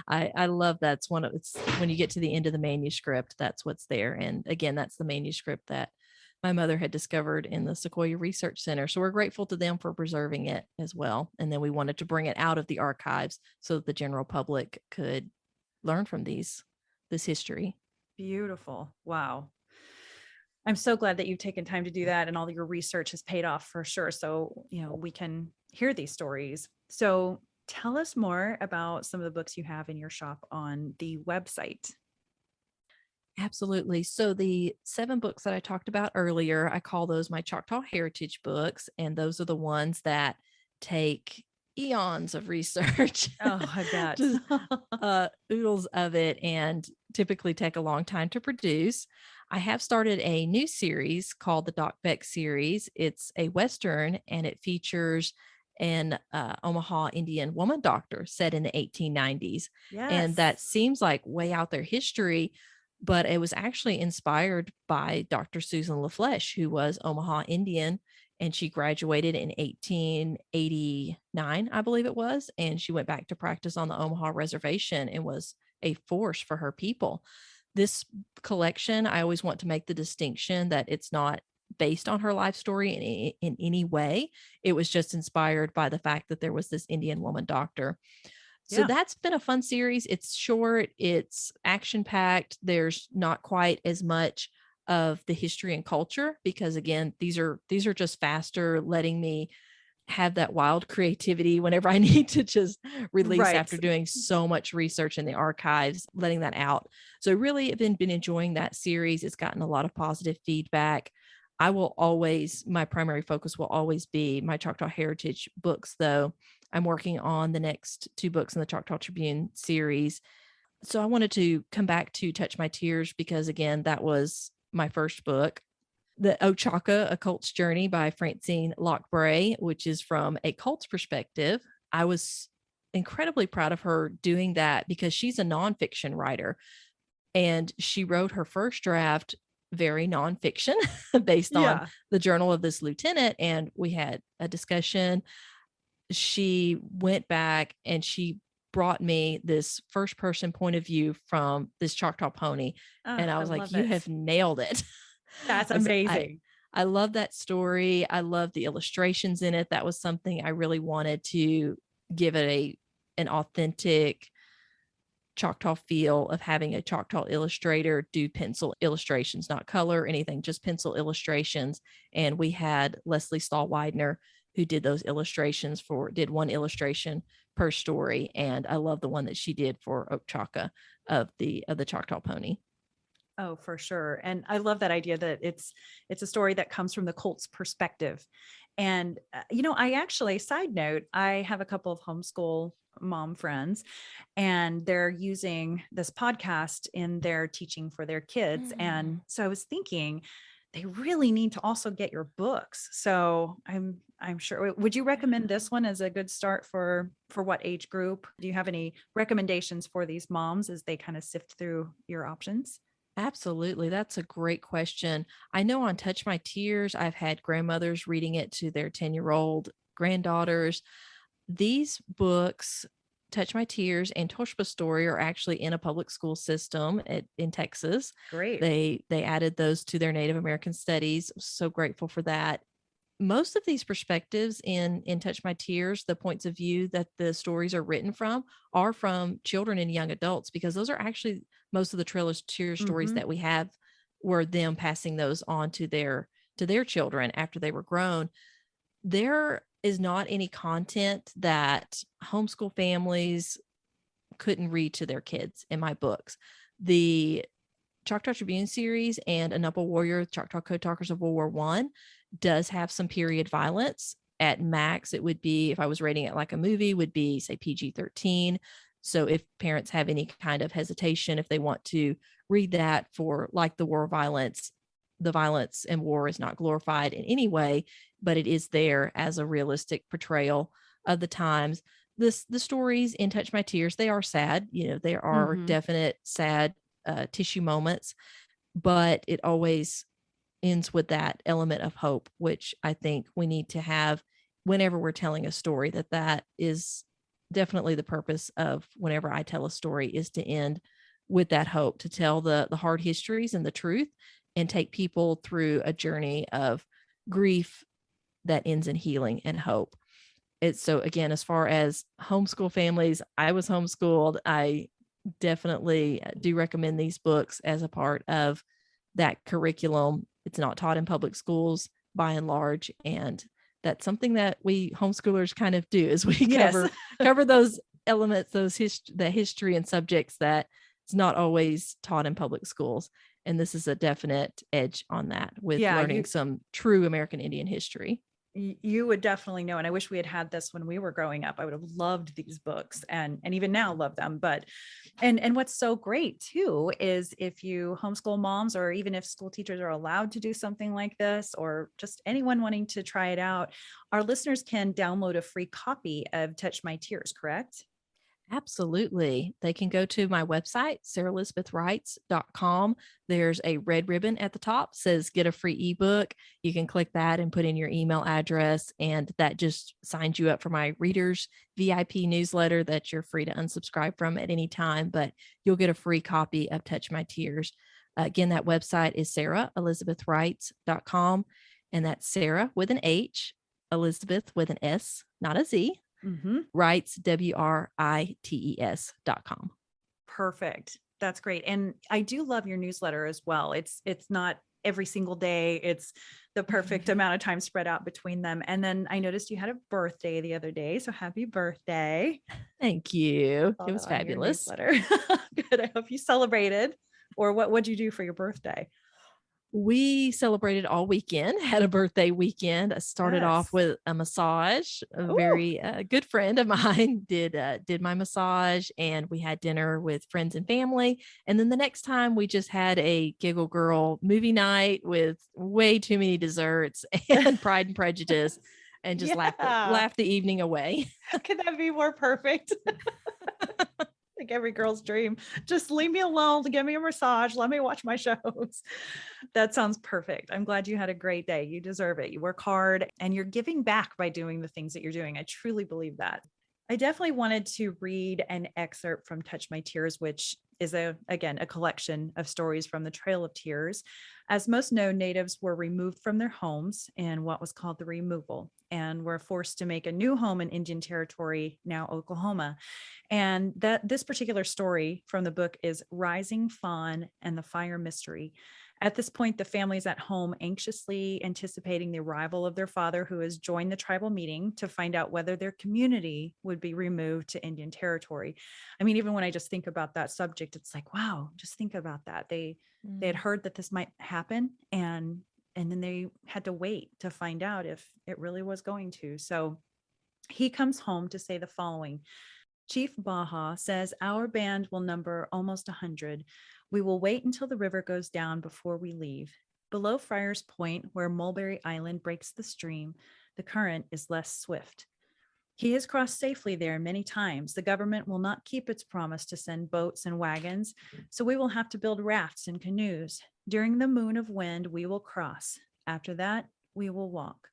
I love that's one of it's when you get to the end of the manuscript, that's what's there. And again, that's the manuscript that my mother had discovered in the Sequoia Research Center. So we're grateful to them for preserving it as well. And then we wanted to bring it out of the archives so that the general public could learn from this history. Beautiful. Wow. I'm so glad that you've taken time to do that, and all your research has paid off for sure. So, we can hear these stories. So tell us more about some of the books you have in your shop on the website. Absolutely. So the 7 books that I talked about earlier, I call those my Choctaw heritage books. And those are the ones that take eons of research, Oh, I bet. just oodles of it, and typically take a long time to produce. I have started a new series called the Doc Beck series. It's a Western, and it features an Omaha Indian woman doctor set in the 1890s. And that Yes. seems like way out there history, but it was actually inspired by Dr. Susan LaFleche, who was Omaha Indian, and she graduated in 1889, I believe it was, and she went back to practice on the Omaha reservation and was a force for her people. This collection, I always want to make the distinction that it's not based on her life story in any way. It was just inspired by the fact that there was this Indian woman doctor. So Yeah. that's been a fun series. It's short, it's action packed. There's not quite as much of the history and culture because again, these are just faster, letting me have that wild creativity whenever I need to just release Right. after doing so much research in the archives, letting that out. So really I've been enjoying that series. It's gotten a lot of positive feedback. I will always, my primary focus will always be my Choctaw heritage books, though. I'm working on the next 2 books in the Choctaw Tribune series. So I wanted to come back to Touch My Tears because, again, that was my first book. The Ochaka, A Cult's Journey by Francine Lockbray, which is from a cult's perspective. I was incredibly proud of her doing that because she's a nonfiction writer. And she wrote her first draft very nonfiction based on Yeah. the journal of this lieutenant. And we had a discussion. She went back and she brought me this first person point of view from this Choctaw pony. Oh, And I I was like, love you it. have nailed it. That's I was- amazing. I love that story. I love the illustrations in it. That was something I really wanted to give it an authentic Choctaw feel of having a Choctaw illustrator do pencil illustrations, not color, anything, just pencil illustrations. And we had Leslie Stahl-Widener who did those illustrations did one illustration per story. And I love the one that she did for Ochaka of the Choctaw pony. Oh, for sure. And I love that idea that it's a story that comes from the Colt's perspective. And I actually, side note, I have a couple of homeschool mom friends, and they're using this podcast in their teaching for their kids. And so I was thinking they really need to also get your books. So I'm sure. Would you recommend this one as a good start for what age group? Do you have any recommendations for these moms as they kind of sift through your options? Absolutely. That's a great question. I know on Touch My Tears, I've had grandmothers reading it to their 10-year-old granddaughters. These books, Touch My Tears and Tushpa Story, are actually in a public school system in Texas. Great. They added those to their Native American studies. So grateful for that. Most of these perspectives in Touch My Tears, the points of view that the stories are written from are from children and young adults, because those are actually most of the Trail of Tears stories Mhm. that we have were them passing those on to their children after they were grown. There is not any content that homeschool families couldn't read to their kids in my books. The Choctaw Tribune series and Anuppa Warrior, Choctaw Code Talkers of World War One, does have some period violence. At max, it would be, if I was rating it like a movie, would be say PG-13. So if parents have any kind of hesitation, if they want to read that for like the war violence, the violence and war is not glorified in any way, but it is there as a realistic portrayal of the times. The stories in Touch My Tears, they are sad. There are Mhm. definite sad tissue moments, but it always ends with that element of hope, which I think we need to have whenever we're telling a story. That is definitely the purpose of whenever I tell a story, is to end with that hope, to tell the hard histories and the truth, and take people through a journey of grief that ends in healing and hope. It's so, again, as far as homeschool families, I was homeschooled. I definitely do recommend these books as a part of that curriculum. It's not taught in public schools by and large, and that's something that we homeschoolers kind of do, is we Yes. cover those elements, the history and subjects that it's not always taught in public schools. And this is a definite edge on that, with Yeah, learning some true American Indian history. You would definitely know. And I wish we had had this when we were growing up. I would have loved these books and even now love them. But and what's so great too is if you homeschool moms, or even if school teachers are allowed to do something like this, or just anyone wanting to try it out, our listeners can download a free copy of Touch My Tears, correct? Absolutely. They can go to my website, sarahlisabethwrites.com. There's a red ribbon at the top, says get a free ebook. You can click that and put in your email address, and that just signs you up for my readers VIP newsletter that you're free to unsubscribe from at any time, but you'll get a free copy of Touch My Tears. Again, that website is sarahlisabethwrites.com, and that's Sarah with an H, Elizabeth with an S, not a Z. Mm-hmm. Writes, WRITES.com. Perfect. That's great. And I do love your newsletter as well. It's not every single day. It's the perfect amount of time spread out between them. And then I noticed you had a birthday the other day. So happy birthday. Thank you. Saw It was that on your fabulous. newsletter. Good. I hope you celebrated. Or what'd you do for your birthday? We celebrated all weekend, had a birthday weekend. I started off Yes. with a massage. A Ooh. very good friend of mine did my massage, and we had dinner with friends and family. And then the next time we just had a Giggle Girl movie night with way too many desserts and Pride and Prejudice, and just laughed the evening away. Could that be more perfect? Like every girl's dream. Just leave me alone to give me a massage. Let me watch my shows. That sounds perfect. I'm glad you had a great day. You deserve it. You work hard and you're giving back by doing the things that you're doing. I truly believe that. I definitely wanted to read an excerpt from Touch My Tears, which is again, a collection of stories from the Trail of Tears. As most know, natives were removed from their homes in what was called the removal, and were forced to make a new home in Indian Territory, now Oklahoma. And that this particular story from the book is Rising Fawn and the Fire Mystery. At this point, the family's at home, anxiously anticipating the arrival of their father, who has joined the tribal meeting to find out whether their community would be removed to Indian Territory. I mean, even when I just think about that subject, it's like, wow, just think about that. They had heard that this might happen, and then they had to wait to find out if it really was going to. So he comes home to say the following. Chief Baja says our band will number almost 100. We will wait until the river goes down before we leave. Below Friar's Point, where Mulberry Island breaks the stream, the current is less swift. He has crossed safely there many times. The government will not keep its promise to send boats and wagons, so we will have to build rafts and canoes. During the moon of wind, we will cross. After that, we will walk.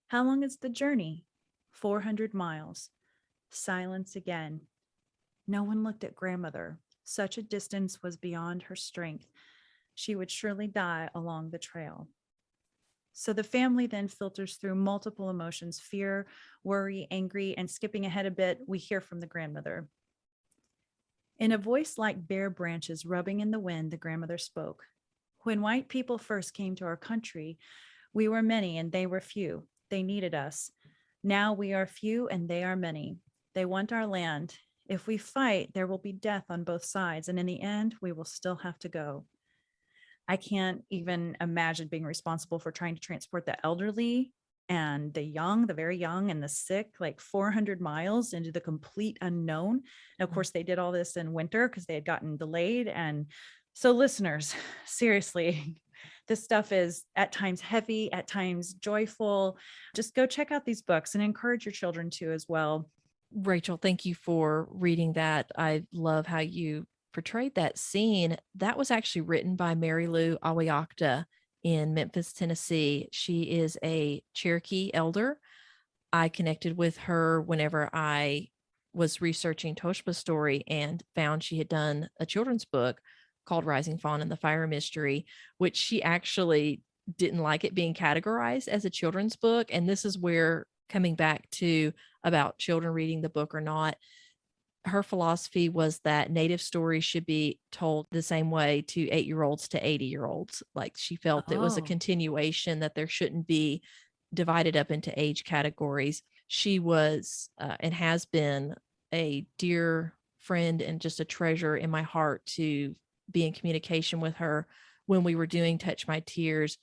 How long is the journey? 400 miles. Silence again. No one looked at grandmother. Such a distance was beyond her strength. She would surely die along the trail. So the family then filters through multiple emotions: fear, worry, angry, and skipping ahead a bit, we hear from the grandmother. In a voice like bare branches rubbing in the wind, the grandmother spoke. When white people first came to our country, we were many and they were few. They needed us. Now we are few and they are many. They want our land. If we fight, there will be death on both sides, and in the end, we will still have to go. I can't even imagine being responsible for trying to transport the elderly and the young, the very young and the sick, like 400 miles into the complete unknown. And of course, they did all this in winter because they had gotten delayed. And so, listeners, seriously, this stuff is at times heavy, at times joyful. Just go check out these books and encourage your children to as well. Rachel, thank you for reading that. I love how you portrayed that scene. That was actually written by Mary Lou Awiakta in Memphis, Tennessee. She is a Cherokee elder. I connected with her whenever I was researching Tushpa's story and found she had done a children's book called Rising Fawn and the Fire Mystery, which she actually didn't like it being categorized as a children's book. And this is where, coming back to about children reading the book or not, her philosophy was that Native stories should be told the same way to 8-year-olds to 80-year-olds. Like, she felt it was a continuation, that there shouldn't be divided up into age categories. She was and has been a dear friend and just a treasure in my heart to be in communication with her. When we were doing Touch My Tears,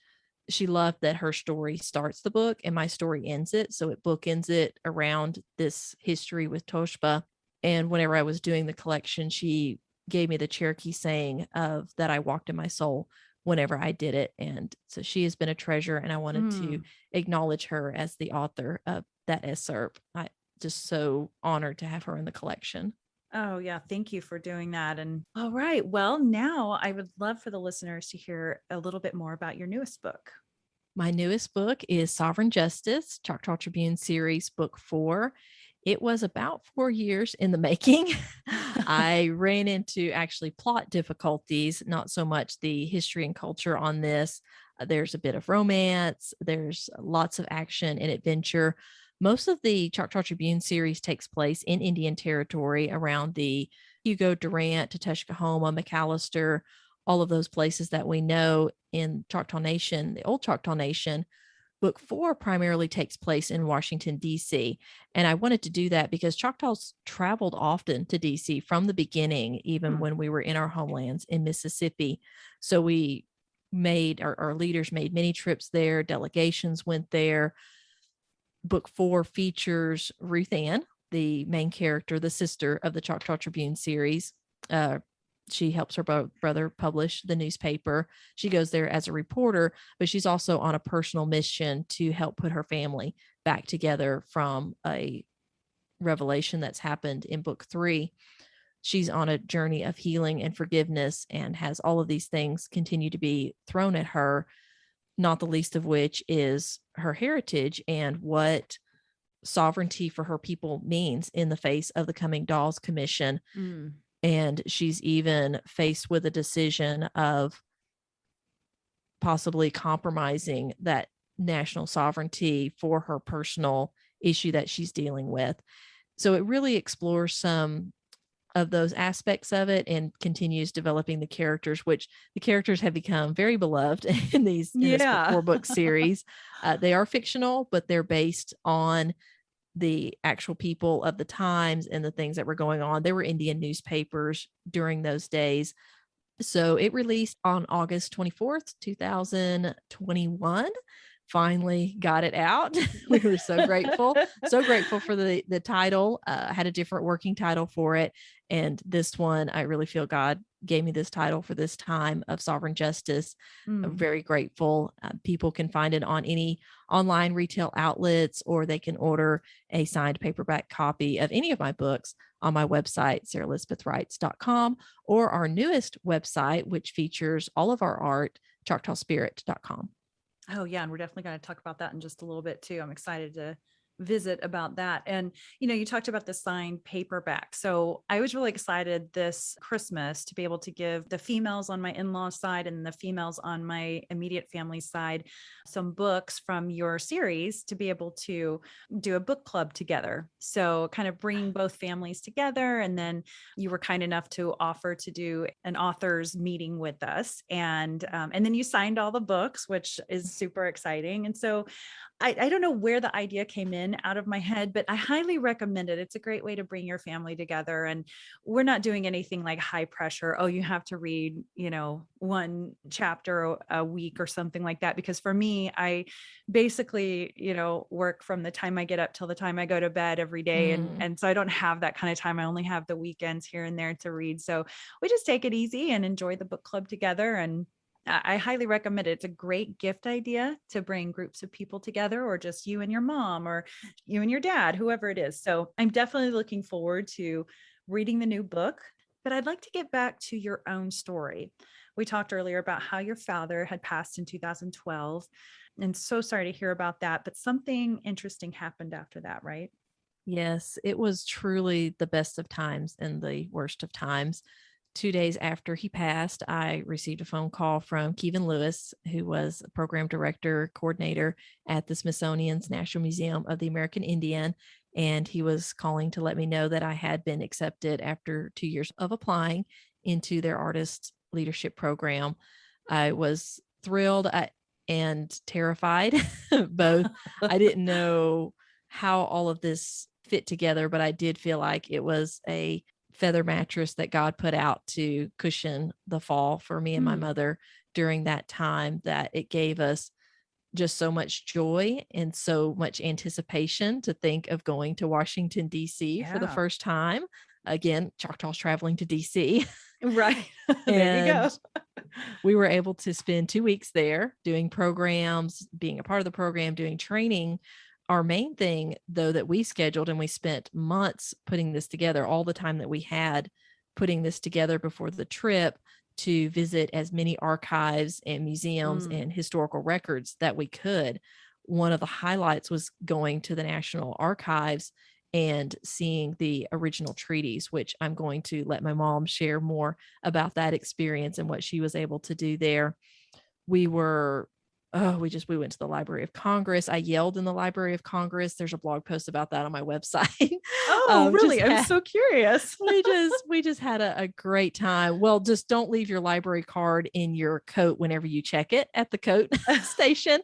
she loved that her story starts the book and my story ends it. So it bookends it around this history with Tushpa. And whenever I was doing the collection, she gave me the Cherokee saying of that I walked in my soul whenever I did it. And so she has been a treasure, and I wanted to acknowledge her as the author of that excerpt. I just so honored to have her in the collection. Oh, yeah. Thank you for doing that. And all right. Well, now I would love for the listeners to hear a little bit more about your newest book. My newest book is Sovereign Justice, Choctaw Tribune Series, Book 4. It was about 4 years in the making. I ran into actually plot difficulties, not so much the history and culture on this. There's a bit of romance, there's lots of action and adventure. Most of the Choctaw Tribune series takes place in Indian Territory around the Hugo, Durant, Tushpa, McAllister, all of those places that we know in Choctaw Nation, the old Choctaw Nation. Book 4 primarily takes place in Washington, D.C. And I wanted to do that because Choctaws traveled often to D.C. from the beginning, even when we were in our homelands in Mississippi. So we made, our leaders made many trips there, delegations went there. Book 4 features Ruth Ann, the main character, the sister of the Choctaw Tribune series. She helps her brother publish the newspaper. She goes there as a reporter, but she's also on a personal mission to help put her family back together from a revelation that's happened in book 3. She's on a journey of healing and forgiveness and has all of these things continue to be thrown at her, not the least of which is her heritage and what sovereignty for her people means in the face of the coming Dawes Commission. And she's even faced with a decision of possibly compromising that national sovereignty for her personal issue that she's dealing with. So it really explores some of those aspects of it and continues developing the characters, which the characters have become very beloved in this 4-book series. They are fictional, but they're based on the actual people of the times and the things that were going on. There were Indian newspapers during those days. So it released on August 24th, 2021. Finally got it out. We were so grateful for the title. I had a different working title for it. And this one, I really feel God gave me this title for this time of sovereign justice. I'm very grateful. People can find it on any online retail outlets, or they can order a signed paperback copy of any of my books on my website, SarahElisabethWrites.com, or our newest website, which features all of our art, ChoctawSpirit.com. Oh, yeah. And we're definitely going to talk about that in just a little bit too. I'm excited to visit about that. And, you talked about the signed paperback. So I was really excited this Christmas to be able to give the females on my in-law side and the females on my immediate family side some books from your series to be able to do a book club together. So kind of bringing both families together. And then you were kind enough to offer to do an author's meeting with us. And then you signed all the books, which is super exciting. And so I don't know where the idea came in out of my head, but I highly recommend it. It's a great way to bring your family together. And we're not doing anything like high pressure. Oh, you have to read, 1 chapter a week or something like that. Because for me, I basically, work from the time I get up till the time I go to bed every day. And so I don't have that kind of time. I only have the weekends here and there to read. So we just take it easy and enjoy the book club together. And I highly recommend it. It's a great gift idea to bring groups of people together, or just you and your mom, or you and your dad, whoever it is. So I'm definitely looking forward to reading the new book. But I'd like to get back to your own story. We talked earlier about how your father had passed in 2012. And so sorry to hear about that. But something interesting happened after that, right? Yes, it was truly the best of times and the worst of times. 2 days after he passed, I received a phone call from Kevin Lewis, who was a program director, coordinator at the Smithsonian's National Museum of the American Indian. And he was calling to let me know that I had been accepted after 2 years of applying into their artist leadership program. I was thrilled and terrified, both. I didn't know how all of this fit together, but I did feel like it was a feather mattress that God put out to cushion the fall for me and my mother during that time, that it gave us just so much joy and so much anticipation to think of going to Washington, D.C. for the Yeah. first time. Again, Choctaws traveling to D.C. Right. There you go. And we were able to spend 2 weeks there doing programs, being a part of the program, doing training. Our main thing, though, that we scheduled, and we spent months putting this together, all the time that we had putting this together before the trip, to visit as many archives and museums and historical records that we could. One of the highlights was going to the National Archives and seeing the original treaties, which I'm going to let my mom share more about that experience and what she was able to do there. We were, we went to the Library of Congress. I yelled in the Library of Congress. There's a blog post about that on my website. Oh, really? I'm so curious. we just had a great time. Well, just don't leave your library card in your coat whenever you check it at the coat station.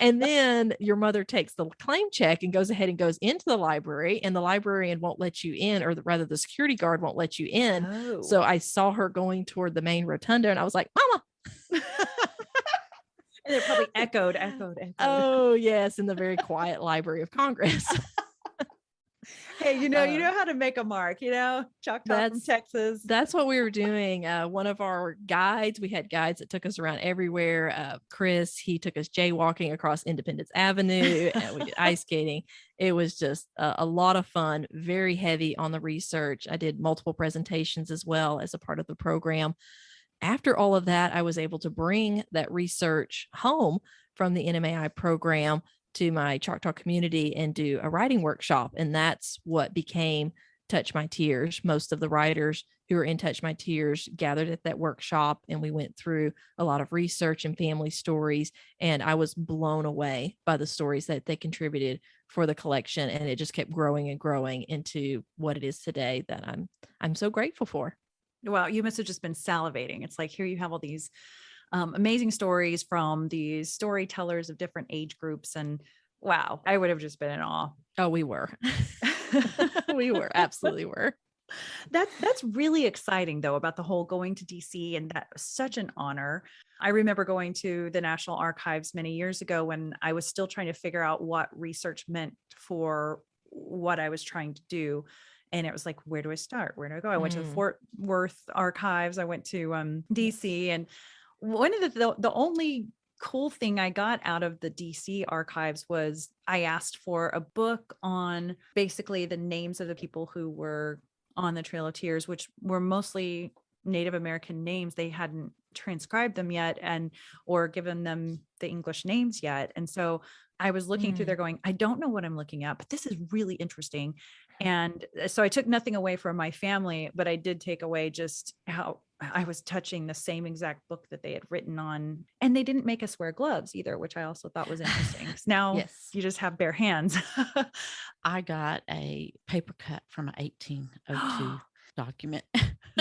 And then your mother takes the claim check and goes ahead and goes into the library, and the librarian won't let you in, or rather the security guard won't let you in. Oh. So I saw her going toward the main rotunda, and I was like, Mama. And it probably echoed. Oh, yes, in the very quiet Library of Congress. Hey, you know how to make a mark, Choctaw from Texas. That's what we were doing. One of our guides, we had guides that took us around everywhere. Chris, he took us jaywalking across Independence Avenue, and we did ice skating. It was just a lot of fun, very heavy on the research. I did multiple presentations as well as a part of the program. After all of that, I was able to bring that research home from the NMAI program to my Choctaw community and do a writing workshop. And that's what became Touch My Tears. Most of the writers who were in Touch My Tears gathered at that workshop, and we went through a lot of research and family stories. And I was blown away by the stories that they contributed for the collection. And it just kept growing and growing into what it is today that I'm so grateful for. Wow, you must have just been salivating. It's like, here you have all these amazing stories from these storytellers of different age groups. And wow, I would have just been in awe. Oh, we were. We were, absolutely were. That's really exciting, though, about the whole going to DC, and that was such an honor. I remember going to the National Archives many years ago when I was still trying to figure out what research meant for what I was trying to do. And it was like, where do I start? Where do I go? I went to the Fort Worth Archives. I went to DC, and one of the only cool thing I got out of the DC archives was I asked for a book on basically the names of the people who were on the Trail of Tears, which were mostly Native American names. They hadn't transcribed them yet or given them the English names yet. And so I was looking through there going, I don't know what I'm looking at, but this is really interesting. And so I took nothing away from my family, but I did take away just how I was touching the same exact book that they had written on. And they didn't make us wear gloves either, which I also thought was interesting. 'Cause now you just have bare hands. I got a paper cut from an 1802 document.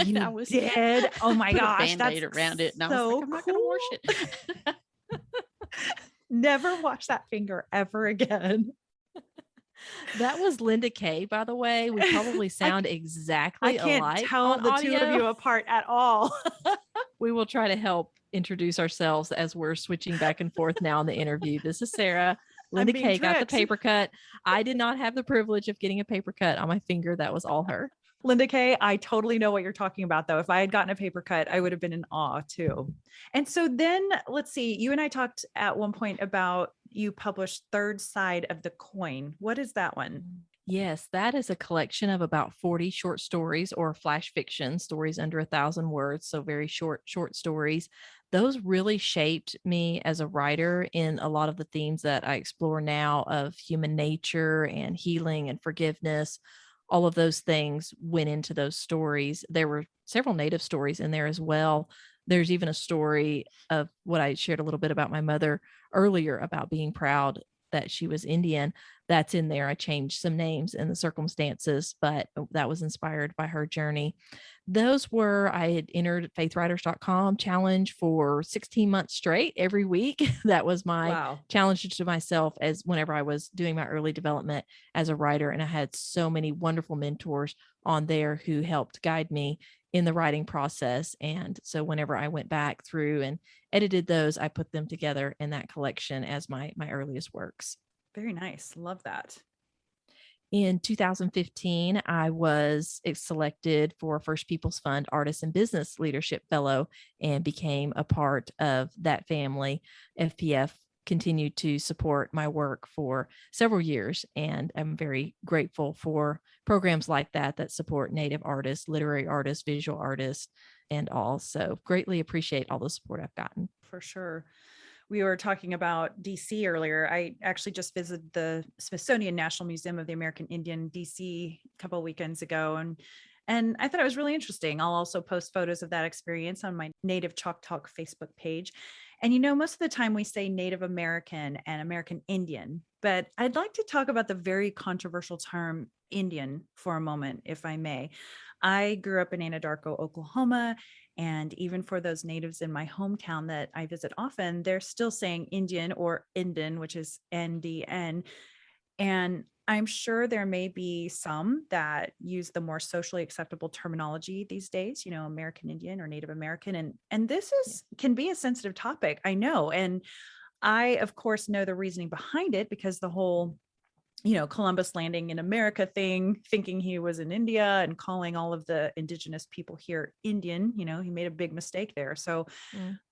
You I was, did? Oh my put gosh. a Band-Aid That's around it. And I was so like, I'm not going to wash it. Never wash that finger ever again. That was Lynda K, by the way. We probably sound exactly I alike. can't tell on the audio. two of you apart at all. We will try to help introduce ourselves as we're switching back and forth now in the interview. This is Sarah. I'm Lynda being K got the tricked. paper cut. I did not have the privilege of getting a paper cut on my finger. That was all her. Lynda K, I totally know what you're talking about, though. If I had gotten a paper cut, I would have been in awe too. And so then let's see, you and I talked at one point about you published Third Side of the Coin. What is that one? Yes, that is a collection of about 40 short stories or flash fiction stories under 1,000 words. So very short stories. Those really shaped me as a writer in a lot of the themes that I explore now of human nature and healing and forgiveness. All of those things went into those stories. There were several Native stories in there as well. There's even a story of what I shared a little bit about my mother earlier about being proud that she was Indian. That's in there. I changed some names and the circumstances, but that was inspired by her journey. Those were, I had entered faithwriters.com challenge for 16 months straight every week. That was my challenge to myself as whenever I was doing my early development as a writer. And I had so many wonderful mentors on there who helped guide me in the writing process. And so whenever I went back through and edited those, I put them together in that collection as my earliest works. Very nice. Love that. In 2015, I was selected for First Peoples Fund Artist and Business Leadership Fellow and became a part of that family. FPF continued to support my work for several years, and I'm very grateful for programs like that support Native artists, literary artists, visual artists, and all. So greatly appreciate all the support I've gotten. For sure. We were talking about DC earlier. I actually just visited the Smithsonian National Museum of the American Indian, DC, a couple of weekends ago. And I thought it was really interesting. I'll also post photos of that experience on my Native Choctaw Facebook page. And most of the time we say Native American and American Indian, but I'd like to talk about the very controversial term Indian for a moment, if I may. I grew up in Anadarko, Oklahoma, and even for those natives in my hometown that I visit often, they're still saying Indian or Indian, which is NDN. And I'm sure there may be some that use the more socially acceptable terminology these days, American Indian or Native American. And this can be a sensitive topic, I know. And I, of course, know the reasoning behind it, because the whole Columbus landing in America thing, thinking he was in India and calling all of the indigenous people here Indian, he made a big mistake there. So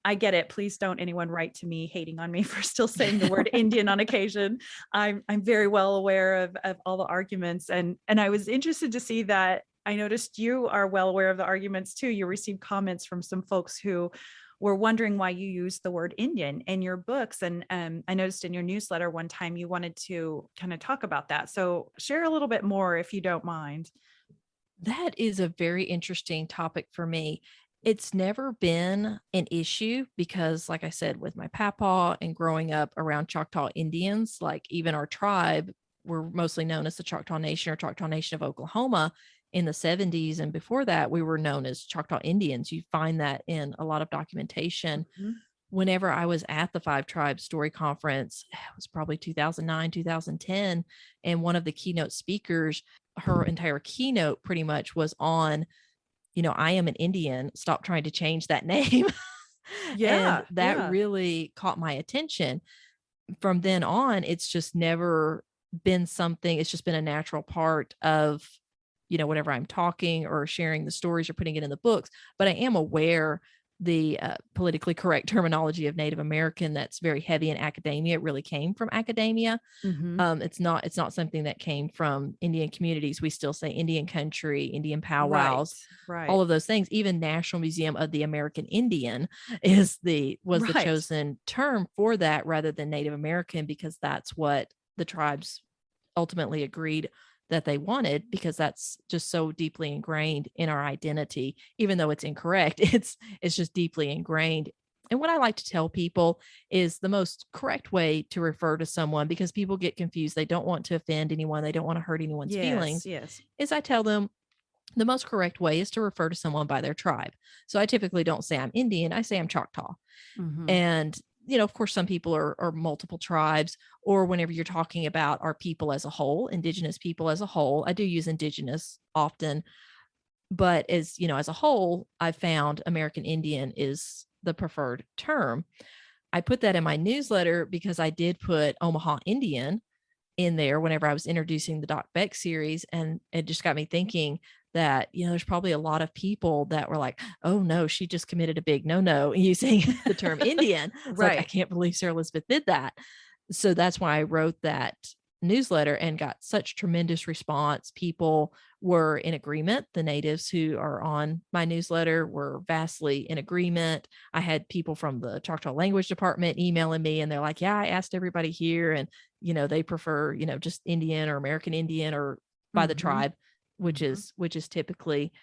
I get it. Please don't anyone write to me hating on me for still saying the word Indian on occasion. I'm very well aware of all the arguments. And I was interested to see that. I noticed you are well aware of the arguments too. You received comments from some folks who were wondering why you use the word Indian in your books. And I noticed in your newsletter one time you wanted to kind of talk about that. So share a little bit more if you don't mind. That is a very interesting topic for me. It's never been an issue because, like I said, with my papa and growing up around Choctaw Indians, like even our tribe, we're mostly known as the Choctaw Nation or Choctaw Nation of Oklahoma. In the 70s and before that, we were known as Choctaw Indians. You find that in a lot of documentation. Mm-hmm. Whenever I was at the Five Tribes Story Conference, it was probably 2009, 2010, and one of the keynote speakers, her entire keynote pretty much was on, I am an Indian, stop trying to change that name. And that really caught my attention. From then on, it's just never been something, it's just been a natural part of whenever I'm talking or sharing the stories or putting it in the books, but I am aware the politically correct terminology of Native American that's very heavy in academia. It really came from academia. Mm-hmm. It's not something that came from Indian communities. We still say Indian country, Indian powwows, right. All of those things. Even National Museum of the American Indian was the chosen term for that rather than Native American, because that's what the tribes ultimately agreed that they wanted, because that's just so deeply ingrained in our identity. Even though it's incorrect, it's just deeply ingrained. And what I like to tell people is the most correct way to refer to someone, because people get confused. They don't want to offend anyone. They don't want to hurt anyone's feelings. Yes. Is I tell them the most correct way is to refer to someone by their tribe. So I typically don't say I'm Indian. I say I'm Choctaw. Mm-hmm. And of course, some people are multiple tribes, or whenever you're talking about our people as a whole, indigenous people as a whole, I do use indigenous often, but as a whole, I found American Indian is the preferred term. I put that in my newsletter because I did put Omaha Indian in there whenever I was introducing the Doc Beck series. And it just got me thinking that, there's probably a lot of people that were like, oh no, she just committed a big no using the term Indian. Right. Like, I can't believe Sarah Elisabeth did that. So that's why I wrote that newsletter and got such tremendous response. People were in agreement. The natives who are on my newsletter were vastly in agreement. I had people from the Choctaw language department emailing me, and they're like, yeah, I asked everybody here, and, they prefer, just Indian or American Indian or by the tribe, which is typically,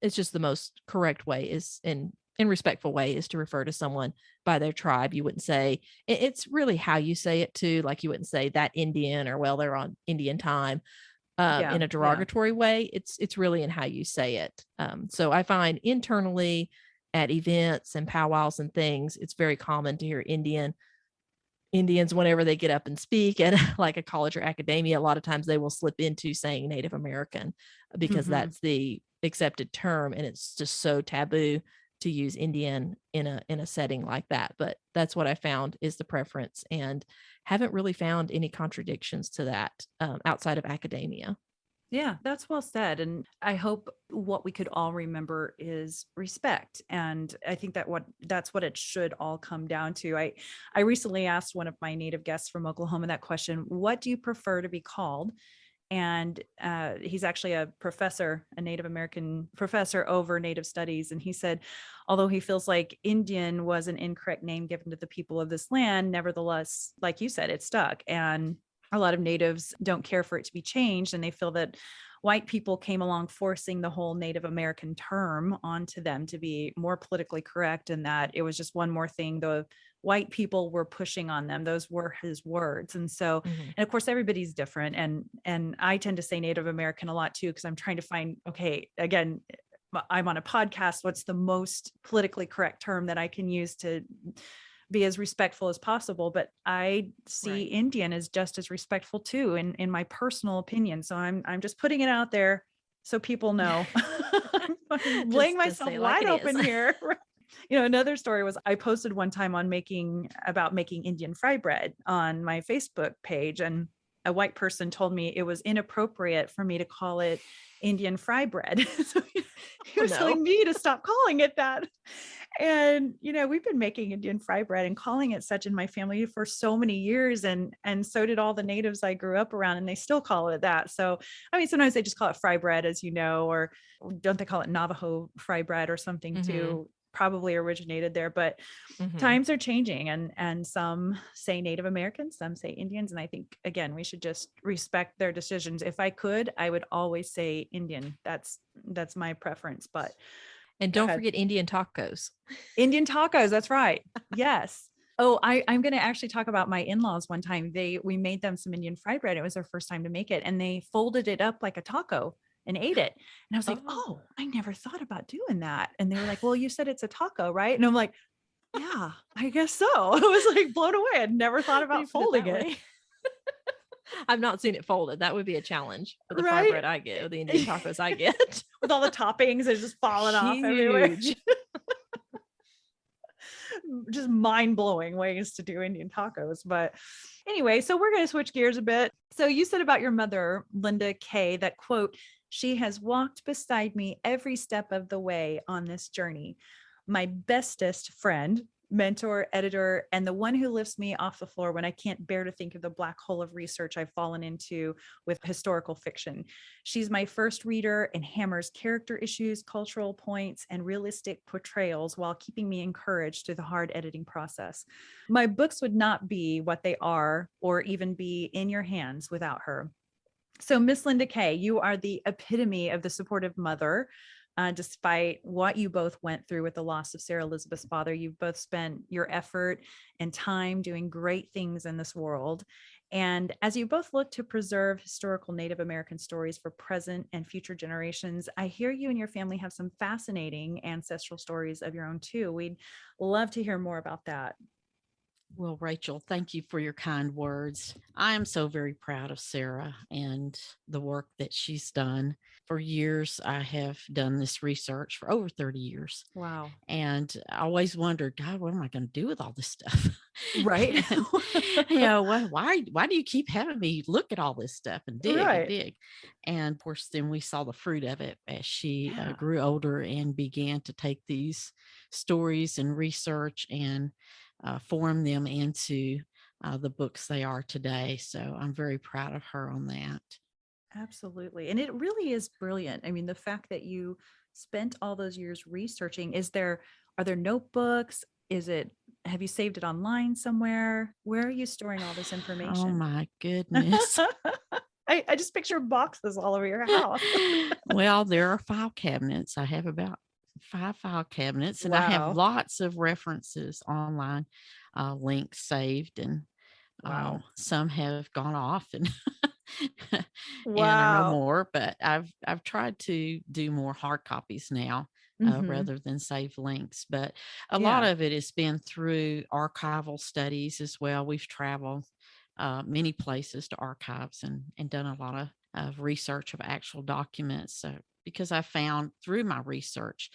it's just the most correct way is in respectful way is to refer to someone by their tribe. You wouldn't say, it's really how you say it too. Like, you wouldn't say that Indian, or, well, they're on Indian time, in a derogatory way. It's really in how you say it. So I find internally at events and powwows and things, it's very common to hear Indian. Indians, whenever they get up and speak at like a college or academia, a lot of times they will slip into saying Native American because that's the accepted term, and it's just so taboo to use Indian in a setting like that. But that's what I found is the preference, and haven't really found any contradictions to that outside of academia. Yeah, that's well said. And I hope what we could all remember is respect. And I think that's what it should all come down to. I recently asked one of my native guests from Oklahoma that question: what do you prefer to be called? And he's actually a professor, a Native American professor over Native studies. And he said, although he feels like Indian was an incorrect name given to the people of this land, nevertheless, like you said, it stuck. And a lot of Natives don't care for it to be changed. And they feel that white people came along forcing the whole Native American term onto them to be more politically correct, and that it was just one more thing the white people were pushing on them. Those were his words. And so, and of course, everybody's different. And I tend to say Native American a lot too, because I'm trying to find, okay, again, I'm on a podcast. What's the most politically correct term that I can use to be as respectful as possible? But I see Indian as just as respectful too, in my personal opinion. So I'm just putting it out there so people know. I'm laying myself wide open here. Another story was I posted one time on making Indian fry bread on my Facebook page, and a white person told me it was inappropriate for me to call it Indian fry bread. So he was telling me to stop calling it that. And, we've been making Indian fry bread and calling it such in my family for so many years. And so did all the natives I grew up around, and they still call it that. So, I mean, sometimes they just call it fry bread, as you know, or don't they call it Navajo fry bread or something too? Probably originated there, but times are changing, and some say Native Americans, some say Indians. And I think, again, we should just respect their decisions. If I could, I would always say Indian. That's my preference. But and don't forget Indian tacos. Indian tacos. That's right. Yes. Oh, I'm going to actually talk about my in-laws. One time we made them some Indian fried bread. It was their first time to make it, and they folded it up like a taco and ate it. And I was like, oh, I never thought about doing that. And they were like, well, you said it's a taco, right? And I'm like, yeah, I guess so. I was like blown away. I'd never thought about folding it. I've not seen it folded. That would be a challenge for the fry bread I get, or the Indian tacos I get. With all the toppings, it's just falling off everywhere. Just mind-blowing ways to do Indian tacos. But anyway, so we're going to switch gears a bit. So you said about your mother, Lynda K, that quote, she has walked beside me every step of the way on this journey. My bestest friend, mentor, editor, and the one who lifts me off the floor when I can't bear to think of the black hole of research I've fallen into with historical fiction. She's my first reader and hammers character issues, cultural points, and realistic portrayals while keeping me encouraged through the hard editing process. My books would not be what they are, or even be in your hands, without her. So Miss Lynda K, you are the epitome of the supportive mother. Despite what you both went through with the loss of Sarah Elisabeth's father, you've both spent your effort and time doing great things in this world. And as you both look to preserve historical Native American stories for present and future generations, I hear you and your family have some fascinating ancestral stories of your own too. We'd love to hear more about that. Well, Rachel, thank you for your kind words. I am so very proud of Sarah and the work that she's done. For years, I have done this research for over 30 years. Wow. And I always wondered, God, what am I going to do with all this stuff? Right. And, why do you keep having me look at all this stuff and dig and dig? And of course, then we saw the fruit of it as she grew older and began to take these stories and research and form them into the books they are today. So I'm very proud of her on that. Absolutely. And it really is brilliant. I mean, the fact that you spent all those years researching, are there notebooks? Have you saved it online somewhere? Where are you storing all this information? Oh my goodness. I just picture boxes all over your house. Well, there are file cabinets. I have about 5 file cabinets, and I have lots of references online, links saved, and some have gone off and and are no more. But I've tried to do more hard copies now rather than save links. But a lot of it has been through archival studies as well. We've traveled many places to archives and done a lot of research of actual documents. Because I found through my research,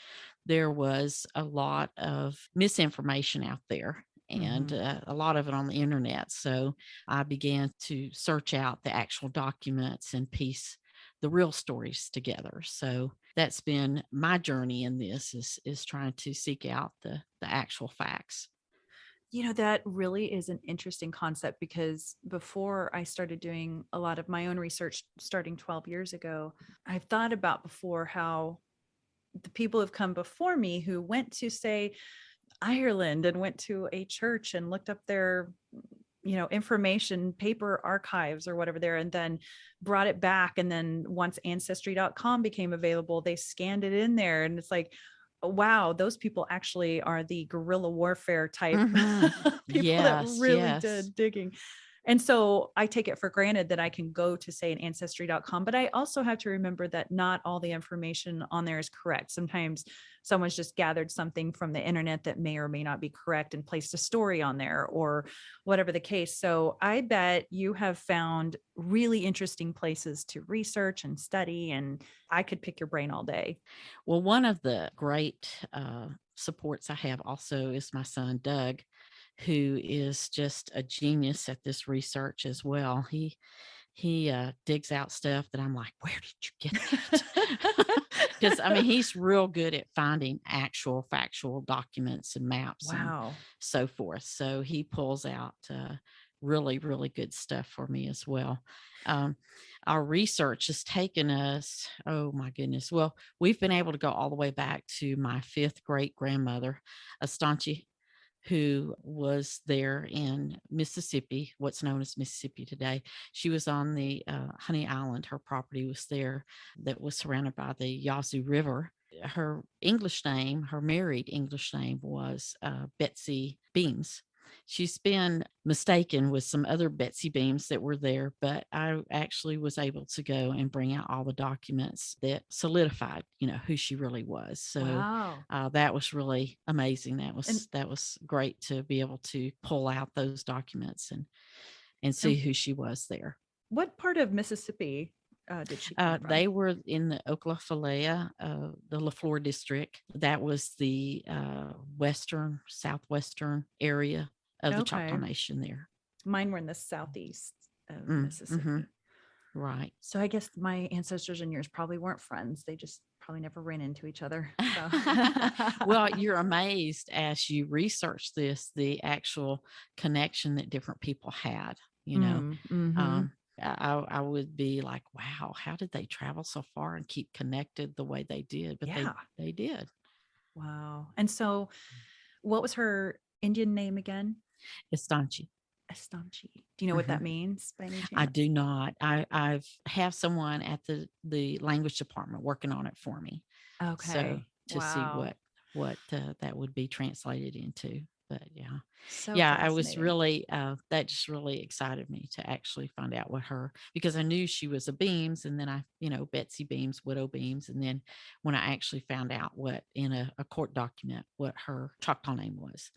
there was a lot of misinformation out there, and a lot of it on the internet. So I began to search out the actual documents and piece the real stories together. So that's been my journey in this, is trying to seek out the actual facts. That really is an interesting concept, because before I started doing a lot of my own research starting 12 years ago, I've thought about before how the people have come before me who went to, say, Ireland and went to a church and looked up their information, paper archives or whatever there, and then brought it back. And then once ancestry.com became available, they scanned it in there, and it's like, wow, those people actually are the guerrilla warfare type people that really did digging. And so I take it for granted that I can go to, say, an ancestry.com, but I also have to remember that not all the information on there is correct. Sometimes someone's just gathered something from the internet that may or may not be correct and placed a story on there, or whatever the case. So I bet you have found really interesting places to research and study, and I could pick your brain all day. Well, one of the great supports I have also is my son, Doug, who is just a genius at this research as well. He digs out stuff that I'm like, where did you get that? Because he's real good at finding actual factual documents and maps and so forth. So he pulls out really, really good stuff for me as well. Our research has taken us, oh my goodness. Well, we've been able to go all the way back to my 5th great grandmother, Astanchi, who was there in Mississippi, what's known as Mississippi today. She was on the Honey Island. Her property was there, that was surrounded by the Yazoo River. Her English name, her married English name, was Betsy Beams. She's been mistaken with some other Betsy Beams that were there, but I actually was able to go and bring out all the documents that solidified, who she really was. So that was really amazing. That was great to be able to pull out those documents and see who she was there. What part of Mississippi did she come from? They were in the Oclafalea, the LaFleur district. That was the southwestern area of the Choctaw Nation there. Mine were in the southeast of Mississippi. Right. So I guess my ancestors and yours probably weren't friends. They just probably never ran into each other. So. Well, you're amazed as you research this, the actual connection that different people had, I would be like, wow, how did they travel so far and keep connected the way they did? But they did. Wow. And so what was her Indian name again? Estanchi. Estanchi. Do you know what that means by any chance? I do not. I have someone at the language department working on it for me. Okay. So to see what that would be translated into. But I was really, that just really excited me to actually find out because I knew she was a Beams, and then Betsy Beams, widow Beams. And then when I actually found out what in a court document, what her Choctaw name was,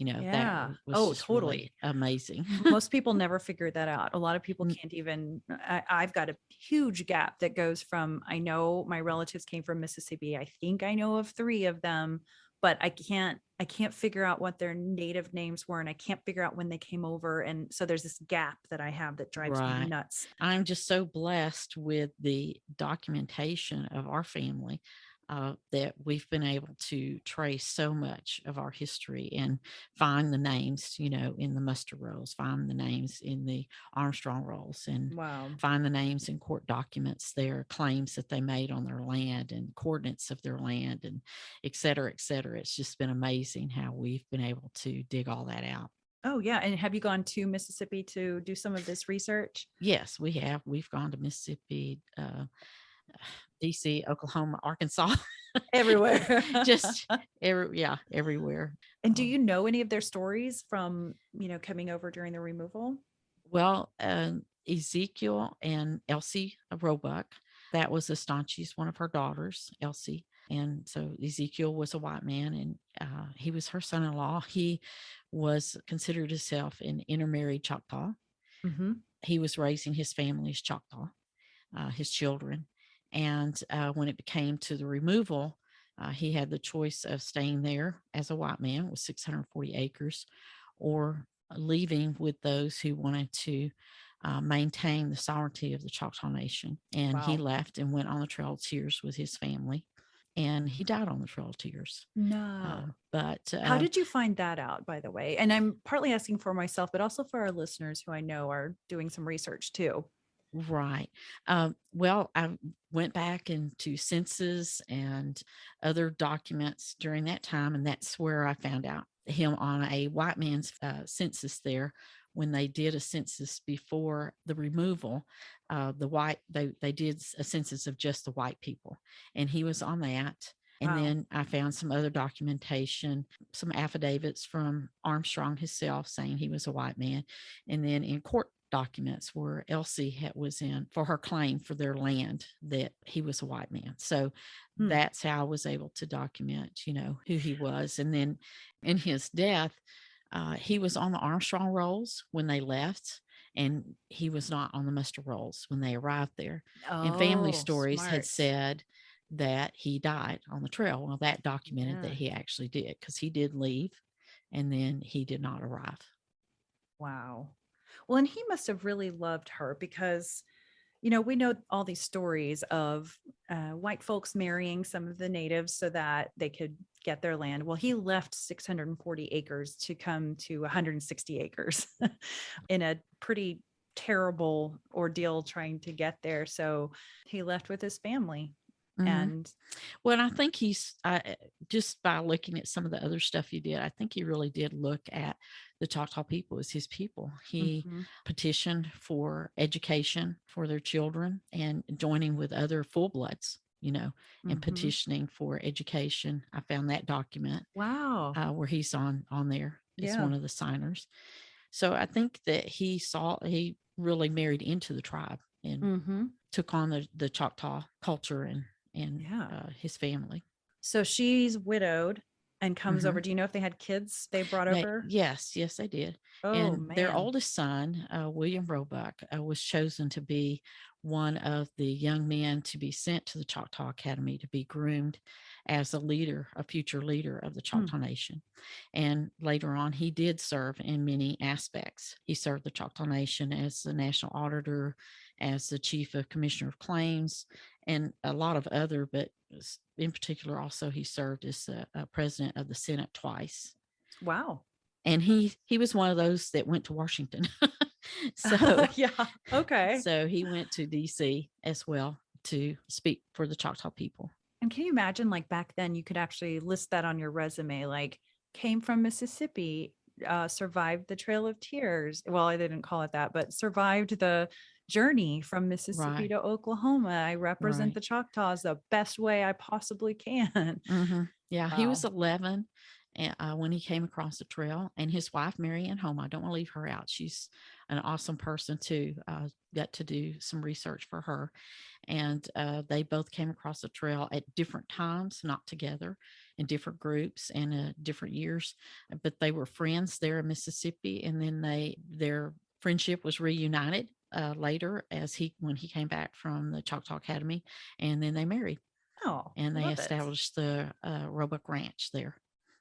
that was totally really amazing. Most people never figure that out. A lot of people can't even, I've got a huge gap that goes from, I know my relatives came from Mississippi. I think I know of 3 of them, but I can't figure out what their native names were, and I can't figure out when they came over. And so there's this gap that I have that drives me nuts. I'm just so blessed with the documentation of our family. That we've been able to trace so much of our history and find the names, in the muster rolls, find the names in the Armstrong rolls, and find the names in court documents, their claims that they made on their land and coordinates of their land, and et cetera, et cetera. It's just been amazing how we've been able to dig all that out. Oh, yeah. And have you gone to Mississippi to do some of this research? Yes, we have. We've gone to Mississippi, DC, Oklahoma, Arkansas, everywhere, everywhere. And do you know any of their stories from, coming over during the removal? Well, Ezekiel and Elsie Roebuck, that was Estanchi's, one of her daughters, Elsie. And so Ezekiel was a white man, and he was her son-in-law. He was considered himself an intermarried Choctaw. Mm-hmm. He was raising his family as Choctaw, his children. And when it came to the removal, he had the choice of staying there as a white man with 640 acres or leaving with those who wanted to maintain the sovereignty of the Choctaw Nation. And he Wow. left and went on the Trail of Tears with his family. And he died on the Trail of Tears. No. But How did you find that out, by the way? And I'm partly asking for myself, but also for our listeners who I know are doing some research too. Right. Well, I went back into census and other documents during that time, and that's where I found out him on a white man's census there. When they did a census before the removal, they did a census of just the white people, and he was on that. And Wow. then I found some other documentation, some affidavits from Armstrong himself saying he was a white man. And then in court documents where Elsie was in for her claim for their land that he was a white man. So that's how I was able to document, who he was. And then in his death, he was on the Armstrong rolls when they left, and he was not on the muster rolls when they arrived there. And family stories had said that he died on the trail. Well, that documented that he actually did, because he did leave and then he did not arrive. Wow. Well, and he must have really loved her because, we know all these stories of white folks marrying some of the natives so that they could get their land. Well, he left 640 acres to come to 160 acres in a pretty terrible ordeal trying to get there. So he left with his family. And well, I think he's just by looking at some of the other stuff he did, I think he really did look at the Choctaw people as his people. He petitioned for education for their children and joining with other full bloods, and petitioning for education. I found that document. Wow. Where he's on there as one of the signers. So I think that he really married into the tribe and took on the Choctaw culture and his family. So she's widowed and comes over. Do you know if they had kids they brought over? Yes, they did. Oh, and man. Their oldest son, William Roebuck, was chosen to be one of the young men to be sent to the Choctaw Academy to be groomed as a future leader of the Choctaw Nation. And later on, he did serve in many aspects. He served the Choctaw Nation as the national auditor, as the chief of commissioner of claims, and a lot of other, but in particular, also he served as the president of the Senate twice. Wow. And he was one of those that went to Washington. So okay. So he went to DC as well to speak for the Choctaw people. And can you imagine, like back then, you could actually list that on your resume, like came from Mississippi, survived the Trail of Tears. Well, I didn't call it that, but survived the journey from Mississippi to Oklahoma. I represent the Choctaws the best way I possibly can. Yeah, he was 11 when he came across the trail, and his wife, Mary Ann Home, I don't want to leave her out. She's an awesome person too. Got to do some research for her, and they both came across the trail at different times, not together, in different groups and different years, but they were friends there in Mississippi, and then their friendship was reunited later when he came back from the Choctaw Academy, and then they married. Oh, and they established the Roebuck Ranch there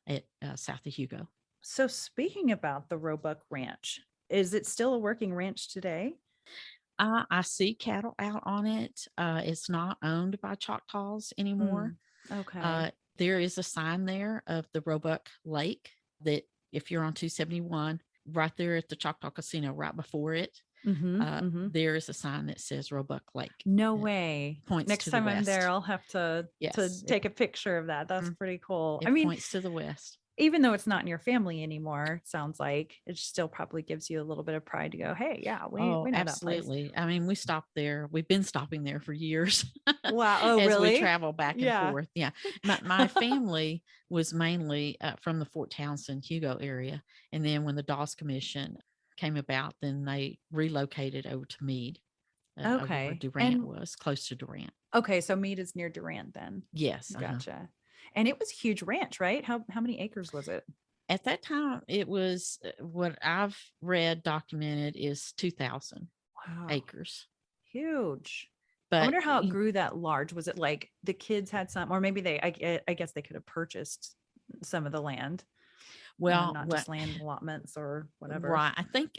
at south of Hugo. So speaking about the Roebuck Ranch, is it still a working ranch today? I see cattle out on it. It's not owned by Choctaws anymore. Okay. There is a sign there of the Roebuck Lake that if you're on 271, right there at the Choctaw Casino, right before it, there is a sign that says Roebuck Lake. No way. Points Next to time the I'm west. there, I'll have to take a picture of that. That's pretty cool. It points to the west. Even though it's not in your family anymore, it sounds like it still probably gives you a little bit of pride to go, hey, yeah, we know absolutely. that place. I mean, we stopped there. We've been stopping there for years. Wow. Oh, as really? we travel back and forth. Yeah. My family was mainly from the Fort Townsend, Hugo area. And then when the Dawes Commission came about, then they relocated over to Meade. of where Okay. Durant And was, close to Durant. okay, so Meade is near Durant then. Yes. Gotcha. And it was a huge ranch, right? How many acres was it? At that time, it was what I've read documented is 2,000 Wow. acres. Huge. I But wonder how it grew that large. Was it like the kids had some, or maybe I guess they could have purchased some of the land, not just land allotments or whatever. right.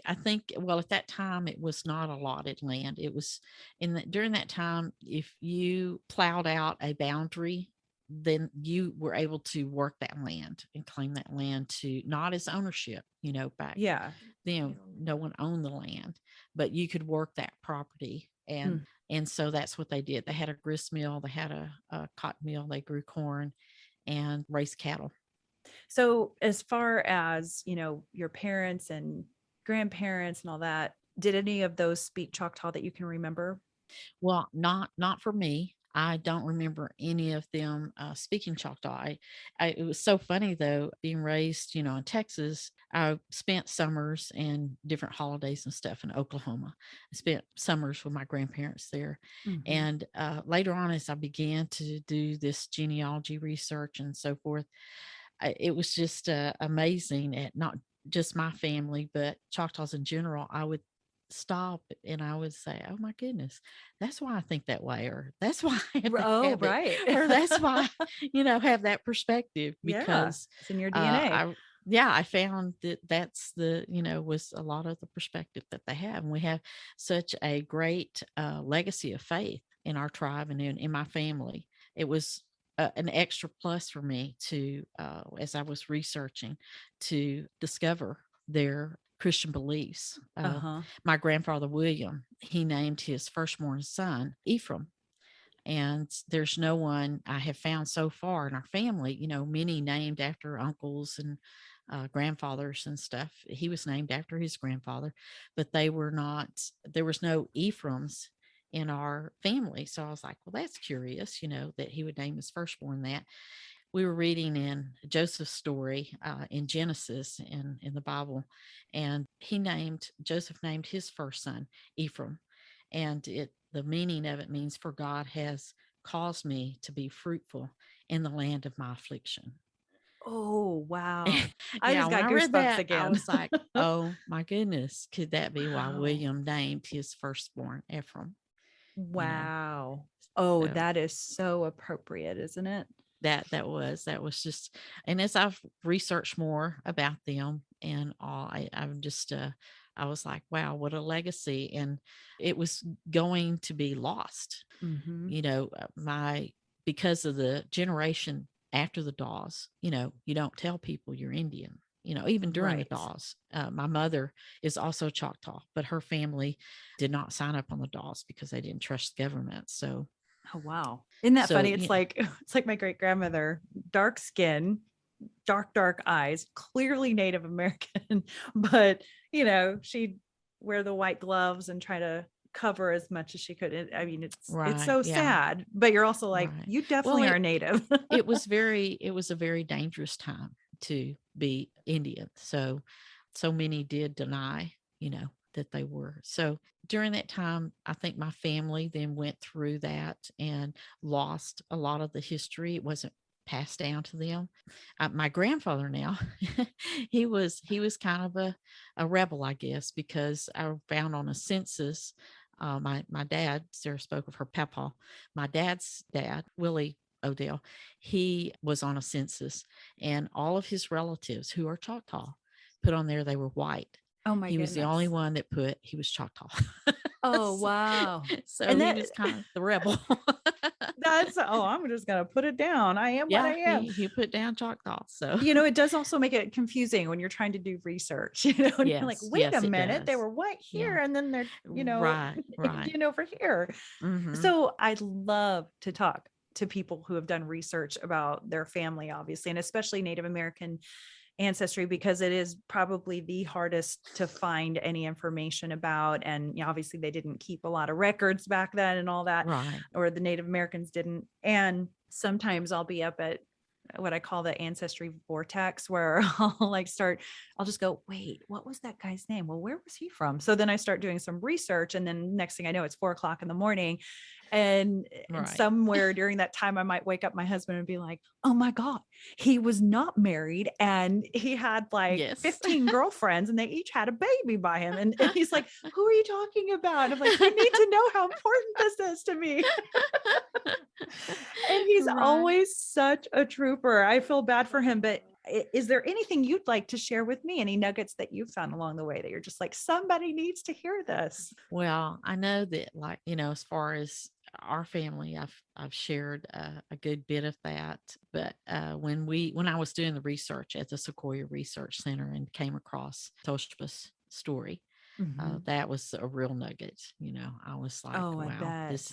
I think, well, at that time, it was not allotted land. It was during that time, if you plowed out a boundary, then you were able to work that land and claim that land to not as ownership, back Yeah. then. No one owned the land, but you could work that property. And so that's what they did. They had a grist mill, they had a cotton mill, they grew corn and raised cattle. So as far as, your parents and grandparents and all that, did any of those speak Choctaw that you can remember? Well, not for me. I don't remember any of them speaking Choctaw. It was so funny though, being raised, in Texas. I spent summers and different holidays and stuff in Oklahoma. I spent summers with my grandparents there. Mm-hmm. And later on, as I began to do this genealogy research and so forth, it was just amazing at not just my family, but Choctaws in general. I would stop and I would say, "Oh my goodness, that's why I think that way," or "That's why I have that habit," right. or "That's why have that perspective," because it's in your DNA. I found that's was a lot of the perspective that they have, and we have such a great legacy of faith in our tribe and in my family. It was an extra plus for me to, as I was researching, to discover their Christian beliefs. My grandfather, William, he named his firstborn son Ephraim. And there's no one I have found so far in our family, many named after uncles and grandfathers and stuff. He was named after his grandfather, but there was no Ephraims in our family. So I was like, well, that's curious, that he would name his firstborn that. We were reading in Joseph's story in Genesis in the Bible, and Joseph named his first son Ephraim, and the meaning of it means, "For God has caused me to be fruitful in the land of my affliction." Oh, wow. I Yeah, just when got I read goosebumps that, I again. was like, "Oh my goodness, could that be why Wow. William named his firstborn Ephraim?" Wow. Oh, So that is so appropriate, isn't it? that was just, and as I've researched more about them and all, I'm just I was like, wow, what a legacy. And it was going to be lost, Mm-hmm. because of the generation after the Dawes. You don't tell people you're Indian, even during the Right. Dawes. My mother is also Choctaw, but her family did not sign up on the Dawes because they didn't trust the government. So Oh, wow. Isn't that funny? It's yeah. like my great grandmother, dark skin, dark eyes, clearly Native American, but she'd wear the white gloves and try to cover as much as she could. It's Right, so yeah. sad, but you're also like, Right. you definitely Well, are Native. it was a very dangerous time to be Indian. So many did deny, that they were. So during that time, I think my family then went through that and lost a lot of the history. It wasn't passed down to them. My grandfather now, he was kind of a rebel, I guess, because I found on a census, my dad, Sarah spoke of her papa, my dad's dad, Willie Odell, he was on a census, and all of his relatives who are Choctaw put on there they were white. Oh my He was the goodness. only one that put he was Choctaw. Oh, wow. So And he was kind of the rebel. I'm just going to put it down. I am what I am. He put down Choctaw. So, it does also make it confusing when you're trying to do research, and you're like, wait a minute, they were white here. Yeah. And then they're, right. over here. Mm-hmm. So I'd love to talk to people who have done research about their family, obviously, and especially Native American ancestry, because it is probably the hardest to find any information about. And obviously they didn't keep a lot of records back then and all that, Right. or the Native Americans didn't. And sometimes I'll be up at what I call the Ancestry Vortex, where I'll just go, wait, what was that guy's name? Well, where was he from? So then I start doing some research, and then next thing I know, it's 4:00 in the morning. And Right. somewhere during that time, I might wake up my husband and be like, oh my God, he was not married. And he had like Yes. 15 girlfriends, and they each had a baby by him. And he's like, who are you talking about? And I'm like, you need to know how important this is to me. And he's Right. always such a trooper. I feel bad for him, but is there anything you'd like to share with me? Any nuggets that you've found along the way that you're just like, somebody needs to hear this? Well, I know that, like, as far as our family, I've shared a good bit of that. But when I was doing the research at the Sequoia Research Center and came across Toshiba's story, that was a real nugget. I was like, Oh, I wow, bet. this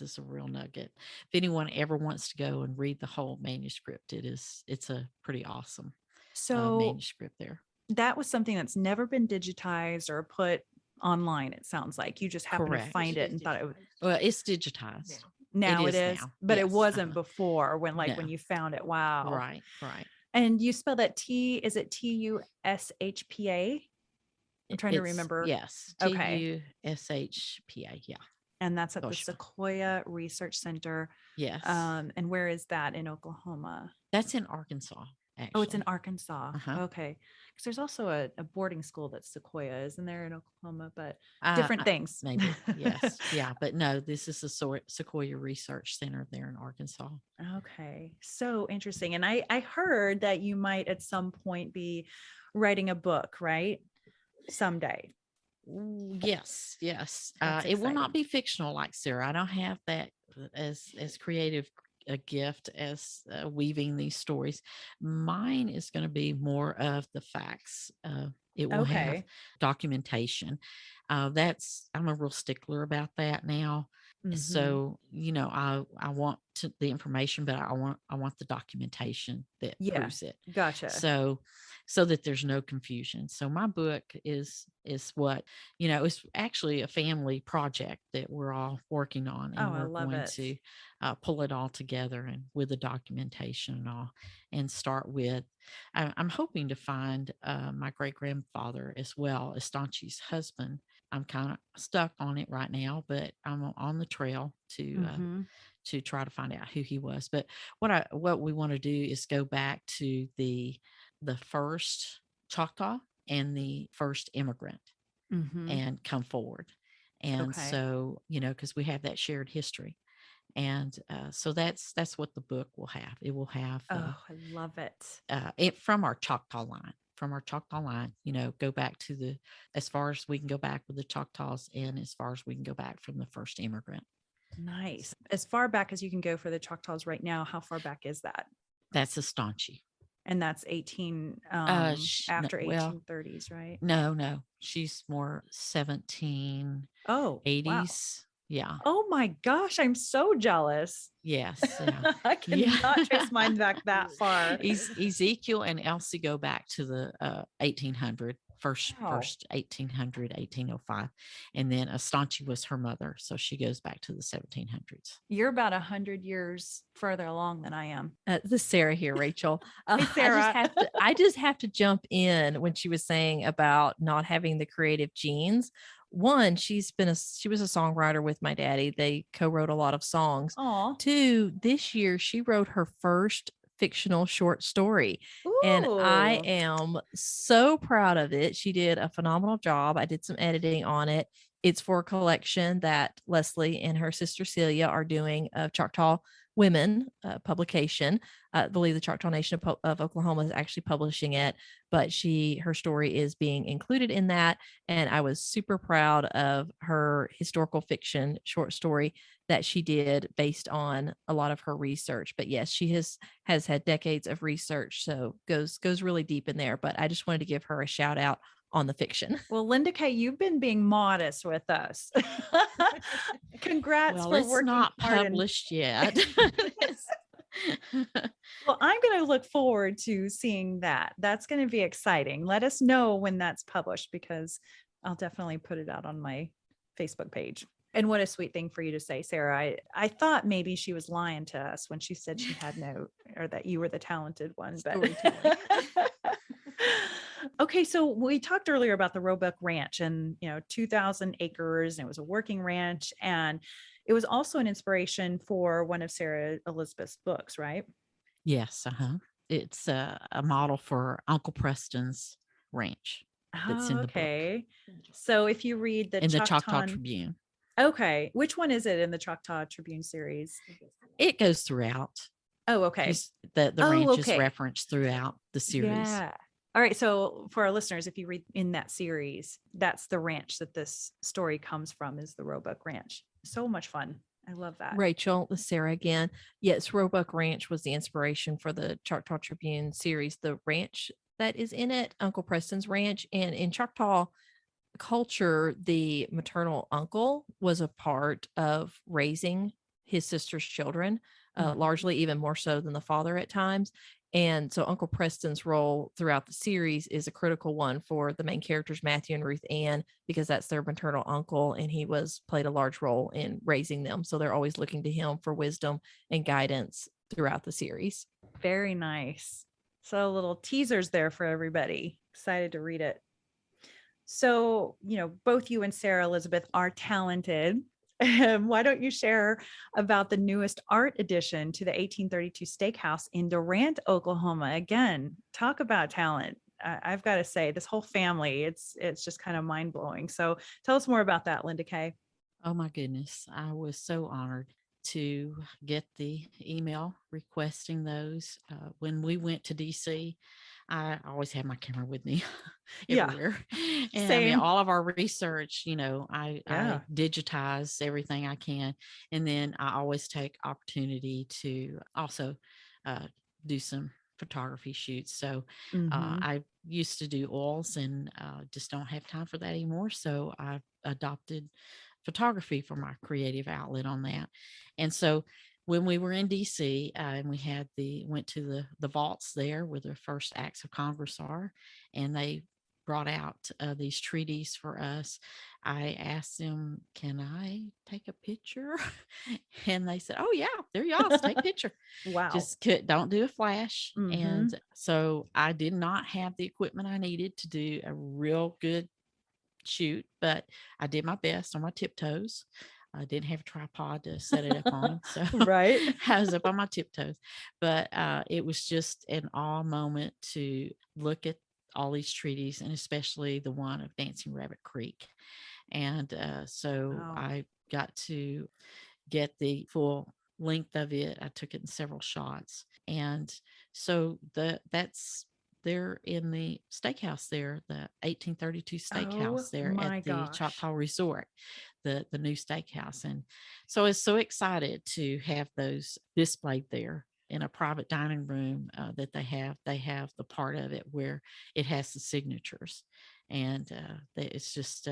is a real nugget. If anyone ever wants to go and read the whole manuscript, it's a pretty awesome manuscript there. That was something that's never been digitized or put online. It sounds like you just happened Correct. to find it and thought it was. Well, it's digitized. Now it is, now. but Yes. it wasn't before when No. when you found it. Wow. Right. And you spell that is it Tushpa? I'm trying to remember. Yes. Okay. Tushpa. Yeah. And that's at the Toshiba. Sequoia Research Center. Yes. And where is that in Oklahoma? That's in Arkansas. Actually. Oh, it's in Arkansas. Uh-huh. Okay. Because there's also a boarding school that's Sequoia, isn't there, in Oklahoma? But different things. Maybe. Yes. Yeah. But no, this is the Sequoia Research Center there in Arkansas. Okay. So interesting. And I heard that you might at some point be writing a book, right? Someday. Yes. That's it will not exciting. be fictional like Sarah. I don't have that as creative a gift as weaving these stories. Mine is going to be more of the facts. It will have documentation. I'm a real stickler about that now. So, I want the information, but I want the documentation that proves it. Gotcha. So that there's no confusion. So my book is what, it's actually a family project that we're all working on, and we're going to pull it all together and with the documentation and all, and start with, I'm hoping to find my great grandfather as well, Estanci's husband. I'm kind of stuck on it right now, but I'm on the trail to try to find out who he was. But what we want to do is go back to the first Choctaw and the first immigrant and come forward. And so, because we have that shared history. And so that's what the book will have. It will have, I love it. It from our Choctaw line. Go back to as far as we can go back with the Choctaws, and as far as we can go back from the first immigrant. Nice. As far back as you can go for the Choctaws right now, how far back is that? That's Estancia. And that's after 1830s, right? No. She's more 1780s. Oh, wow. Yeah. Oh my gosh, I'm so jealous. Yes. Yeah. I cannot trace mine back that far. Ezekiel and Elsie go back to the 1800, first 1800, 1805. And then Estancia was her mother. So she goes back to the 1700s. You're about 100 years further along than I am. This is Sarah here, Rachel. Hey, Sarah. I just have to jump in when she was saying about not having the creative genes. One, she was a songwriter with my daddy. They co-wrote a lot of songs. Aww. Two, this year she wrote her first fictional short story. Ooh. And I am so proud of it. She did a phenomenal job. I did some editing on it. It's for a collection that Leslie and her sister Celia are doing of Choctaw women publication. I believe the Choctaw Nation of Oklahoma is actually publishing it, but her story is being included in that. And I was super proud of her historical fiction short story that she did based on a lot of her research. But yes, she has had decades of research, so goes really deep in there. But I just wanted to give her a shout out on the fiction. Well, Lynda K., you've been being modest with us. Congrats for it's working not hard published yet. Well, I'm going to look forward to seeing that. That's going to be exciting. Let us know when that's published, because I'll definitely put it out on my Facebook page. And what a sweet thing for you to say, Sarah. I thought maybe she was lying to us when she said she had no, or that you were the talented one. But Storytelling. okay, so we talked earlier about the Roebuck Ranch and 2,000 acres, and it was a working ranch, and it was also an inspiration for one of Sarah Elisabeth's books, right? Yes. It's a model for Uncle Preston's ranch that's Oh, in the book, okay. So if you read the in the Choctaw Choctaw, Tribune. okay, which one is it in the Choctaw Tribune series? It goes throughout. Oh, okay. The Oh, ranch is okay. referenced throughout the series. Yeah. All right. So for our listeners, if you read in that series, that's the ranch that this story comes from, is the Roebuck Ranch. So much fun. I love that. Rachel, this is Sarah again. Yes, Roebuck Ranch was the inspiration for the Choctaw Tribune series. The ranch that is in it, Uncle Preston's Ranch, and in Choctaw culture, the maternal uncle was a part of raising his sister's children, largely even more so than the father at times. And so Uncle Preston's role throughout the series is a critical one for the main characters, Matthew and Ruth Ann, because that's their maternal uncle, and he played a large role in raising them. So they're always looking to him for wisdom and guidance throughout the series. Very nice. So little teasers there for everybody. Excited to read it. So, both you and Sarah Elisabeth are talented. Why don't you share about the newest art addition to the 1832 steakhouse in Durant, Oklahoma? Again, talk about talent. I've got to say, this whole family, it's just kind of mind blowing. So tell us more about that, Lynda Kay. Oh my goodness. I was so honored to get the email requesting those. When we went to DC, I always have my camera with me everywhere. And Same. I mean, all of our research, I digitize everything I can. And then I always take opportunity to also do some photography shoots. So I used to do oils and just don't have time for that anymore. So I adopted photography for my creative outlet on that. And so when we were in DC, and we went to the vaults there where the first acts of Congress are, and they brought out these treaties for us. I asked them, can I take a picture? And they said, oh yeah, there you are, take a picture. Wow. Just don't do a flash. And so I did not have the equipment I needed to do a real good shoot, but I did my best on my tiptoes. I didn't have a tripod to set it up on, so right. I was up on my tiptoes. But it was just an awe moment to look at all these treaties, and especially the one of Dancing Rabbit Creek. And so I got to get the full length of it. I took it in several shots, and so that's there in the steakhouse there, the 1832 steakhouse there at the Choctaw Resort, the new steakhouse. And so I was so excited to have those displayed there in a private dining room that they have the part of it where it has the signatures. And it's just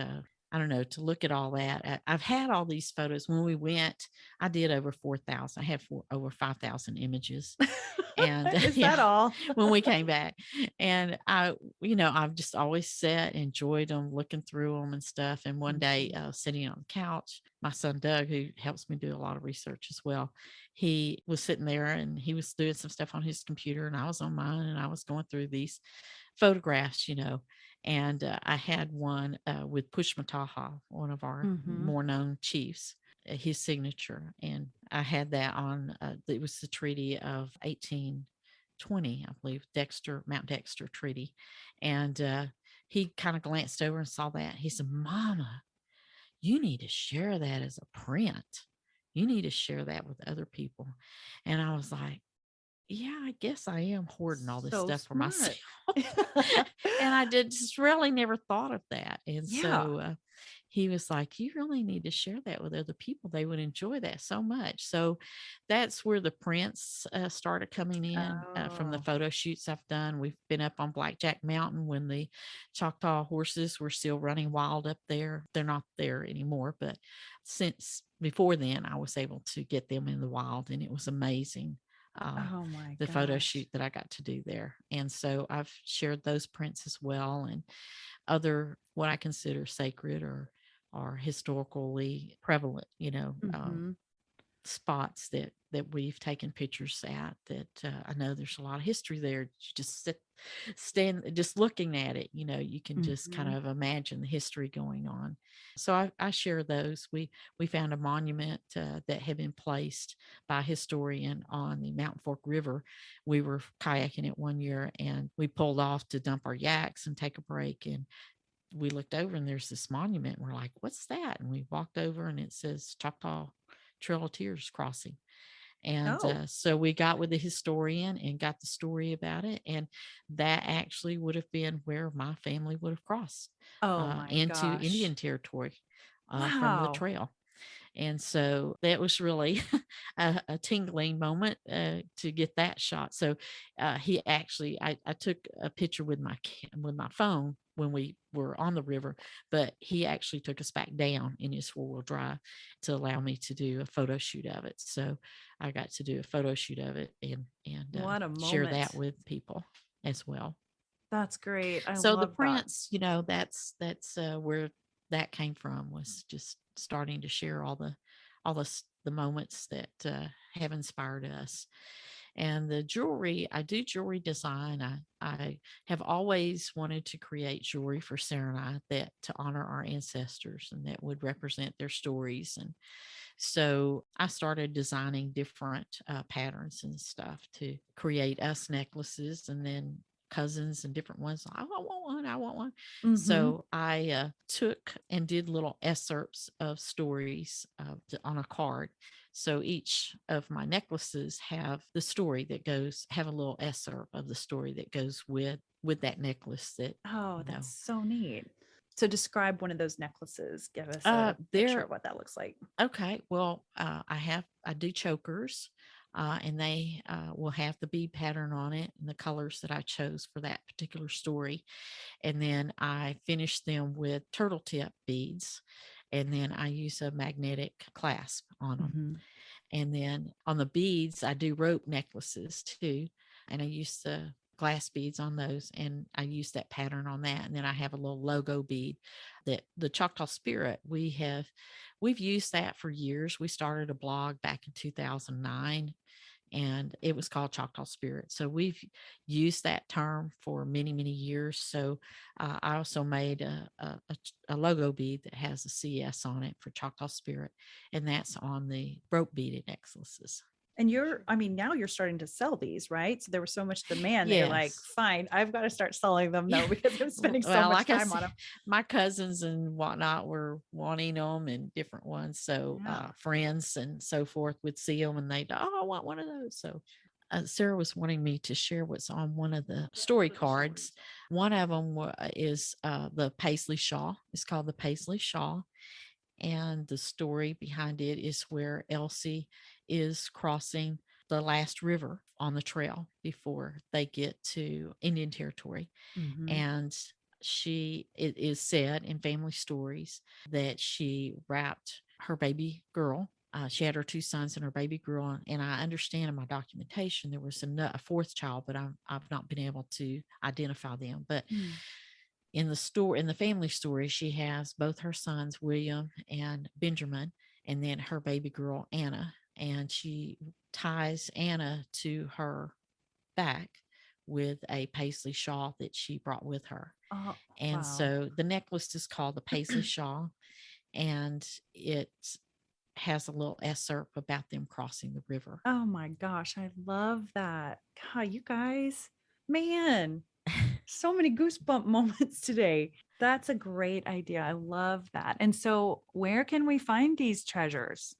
I don't know, to look at all that. I've had all these photos. When we went, I did over 4,000. I had over 5,000 images. And is that all? When we came back, and I've just always enjoyed them, looking through them and stuff. And one day, sitting on the couch, my son Doug, who helps me do a lot of research as well, he was sitting there and he was doing some stuff on his computer, and I was on mine, and I was going through these photographs, and I had one with Pushpa, one of our more known chiefs, his signature. And I had that on, it was the Treaty of 1820, I believe, Mount Dexter Treaty. And he kind of glanced over and saw that. He said, Mama, you need to share that as a print. You need to share that with other people. And I was like, yeah, I guess I am hoarding all this stuff for myself. And I just really never thought of that. And so he was like, you really need to share that with other people. They would enjoy that so much. So that's where the prints started coming in from the photo shoots I've done. We've been up on Blackjack Mountain when the Choctaw horses were still running wild up there. They're not there anymore, but since before then, I was able to get them in the wild, and it was amazing. The photo shoot that I got to do there. And so I've shared those prints as well, and other what I consider sacred or are historically prevalent, Mhm. spots that we've taken pictures at that I know there's a lot of history there. You just stand just looking at it, you can just kind Mhm. of imagine the history going on. So I share those. We found a monument that had been placed by a historian on the Mountain Fork River. We were kayaking it one year, and we pulled off to dump our yaks and take a break, and we looked over and there's this monument. We're like, what's that? And we walked over and it says Choctaw Trail of Tears Crossing. And Oh. so we got with the historian and got the story about it. And that actually would have been where my family would have crossed Oh my into gosh. Indian territory from the Wow. trail. And so that was really a tingling moment to get that shot. So he actually, I took a picture with my phone when we were on the river, but he actually took us back down in his 4-wheel drive to allow me to do a photo shoot of it. So I got to do a photo shoot of it and What a share that moment. with people as well. That's great. I So the love that. prints, that's where that came from, was just starting to share all the moments that have inspired us. And the jewelry, I do jewelry design. I have always wanted to create jewelry for Sarah and I that to honor our ancestors and that would represent their stories. And so I started designing different patterns and stuff to create us necklaces, and then cousins and different ones. I want one. Mhm. So I took and did little excerpts of stories on a card. So each of my necklaces have the story that have a little excerpt of the story that goes with that necklace that, Oh, you know, that's so neat. So describe one of those necklaces. Give us uh, a picture they're of what that looks like. okay. Well, I do chokers, and they will have the bead pattern on it and the colors that I chose for that particular story. And then I finish them with turtle tip beads, and then I use a magnetic clasp on them. Mhm. And then on the beads, I do rope necklaces too. And I use the glass beads on those, and I use that pattern on that. And then I have a little logo bead that the Choctaw Spirit, we've used that for years. We started a blog back in 2009, and it was called Choctaw Spirit. So we've used that term for many, many years. So I also made a logo bead that has a CS on it for Choctaw Spirit, and that's on the rope beaded necklaces. And now you're starting to sell these, right? So there was so much demand that you're like, Yes. fine, I've got to start selling them Yeah. though, because I'm spending so Well, much like I time on said, them. my cousins and whatnot were wanting them and different ones. So Yeah. friends and so forth would see them and they'd, oh, I want one of those. So Sarah was wanting me to share what's on one of the story cards. One of them is the Paisley Shaw. It's called the Paisley Shaw. And the story behind it is where Elsie is crossing the last river on the trail before they get to Indian Territory. Mhm. And it is said in family stories that she wrapped her baby girl. She had her 2 sons and her baby girl. And I understand in my documentation there was a 4th child, but I've not been able to identify them. But Mm. in the family story, she has both her sons, William and Benjamin, and then her baby girl, Anna. And she ties Anna to her back with a paisley shawl that she brought with her. Oh, And wow. so the necklace is called the Paisley Shawl, and it has a little excerpt about them crossing the river. Oh my gosh, I love that. God, you guys, man, so many goosebump moments today. That's a great idea. I love that. And so, where can we find these treasures?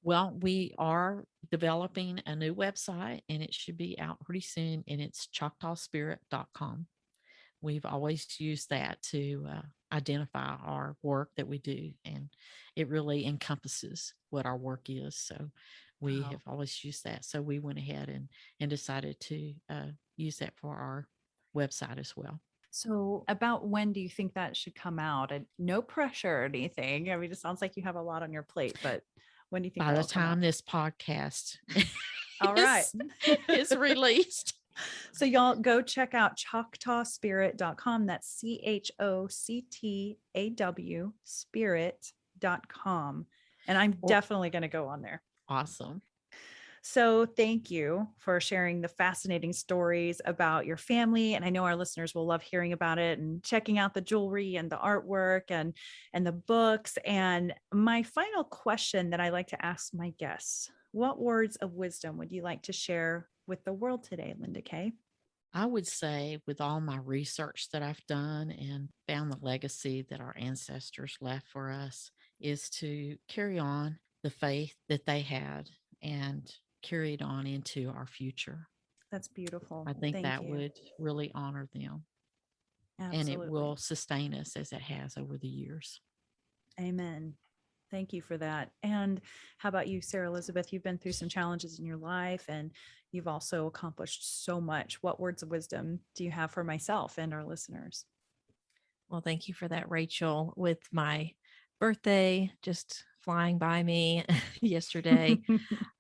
Well, we are developing a new website, and it should be out pretty soon, and it's choctawspirit.com. We've always used that to identify our work that we do, and it really encompasses what our work is. So we Oh. have always used that. So we went ahead and decided to use that for our website as well. So, about when do you think that should come out? And no pressure or anything. I mean, it sounds like you have a lot on your plate, but when do you think By that the will come out? time this podcast All right. is, is released, So y'all go check out ChoctawSpirit.com. That's CHOCTAW spirit.com. And I'm definitely going to go on there. Awesome. So thank you for sharing the fascinating stories about your family. And I know our listeners will love hearing about it and checking out the jewelry and the artwork and the books. And my final question that I like to ask my guests, what words of wisdom would you like to share with the world today, Lynda Kay? I would say, with all my research that I've done and found the legacy that our ancestors left for us, is to carry on the faith that they had and carry it on into our future. That's beautiful. I think Thank that you. would really honor them. Absolutely. And it will sustain us as it has over the years. Amen. Thank you for that. And how about you, Sarah Elisabeth? You've been through some challenges in your life and you've also accomplished so much. What words of wisdom do you have for myself and our listeners? Well, thank you for that, Rachel. With my birthday just flying by me yesterday,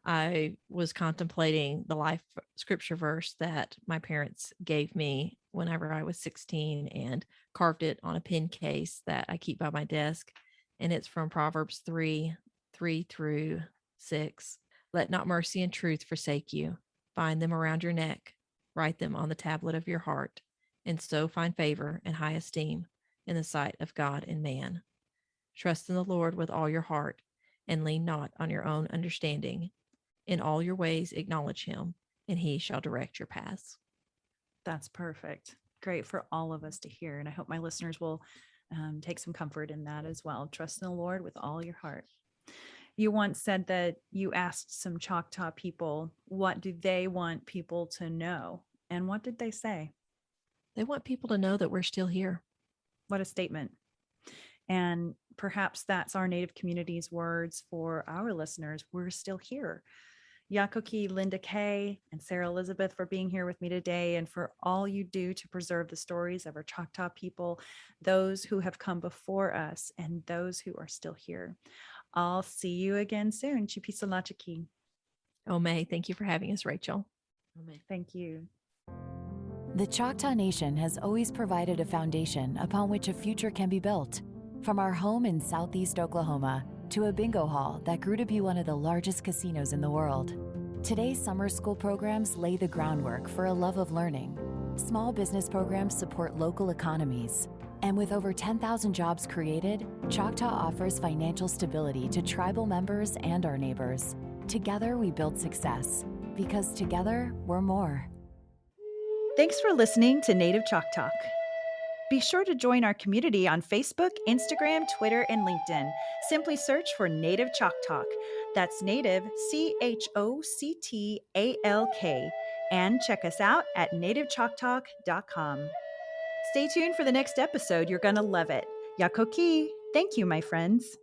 I was contemplating the life scripture verse that my parents gave me whenever I was 16 and carved it on a pin case that I keep by my desk. And it's from Proverbs 3:3-6. Let not mercy and truth forsake you. Bind them around your neck. Write them on the tablet of your heart. And so find favor and high esteem in the sight of God and man. Trust in the Lord with all your heart and lean not on your own understanding. In all your ways acknowledge him, and he shall direct your paths. That's perfect. Great for all of us to hear. And I hope my listeners will take some comfort in that as well. Trust in the Lord with all your heart. You once said that you asked some Choctaw people, what do they want people to know? And what did they say? They want people to know that we're still here. What a statement. And perhaps that's our Native community's words for our listeners. We're still here. Yakoki, Lynda Kay, and Sarah Elisabeth for being here with me today and for all you do to preserve the stories of our Choctaw people, those who have come before us and those who are still here. I'll see you again soon. Chipisalachiki. Ome, thank you for having us, Rachel. Thank you. The Choctaw Nation has always provided a foundation upon which a future can be built. From our home in Southeast Oklahoma to a bingo hall that grew to be one of the largest casinos in the world. Today's summer school programs lay the groundwork for a love of learning. Small business programs support local economies. And with over 10,000 jobs created, Choctaw offers financial stability to tribal members and our neighbors. Together we build success, because together we're more. Thanks for listening to Native Chalk Talk. Be sure to join our community on Facebook, Instagram, Twitter, and LinkedIn. Simply search for Native Chalk Talk. That's Native, CHOCTALK. And check us out at nativechalktalk.com. Stay tuned for the next episode. You're going to love it. Yakoki. Thank you, my friends.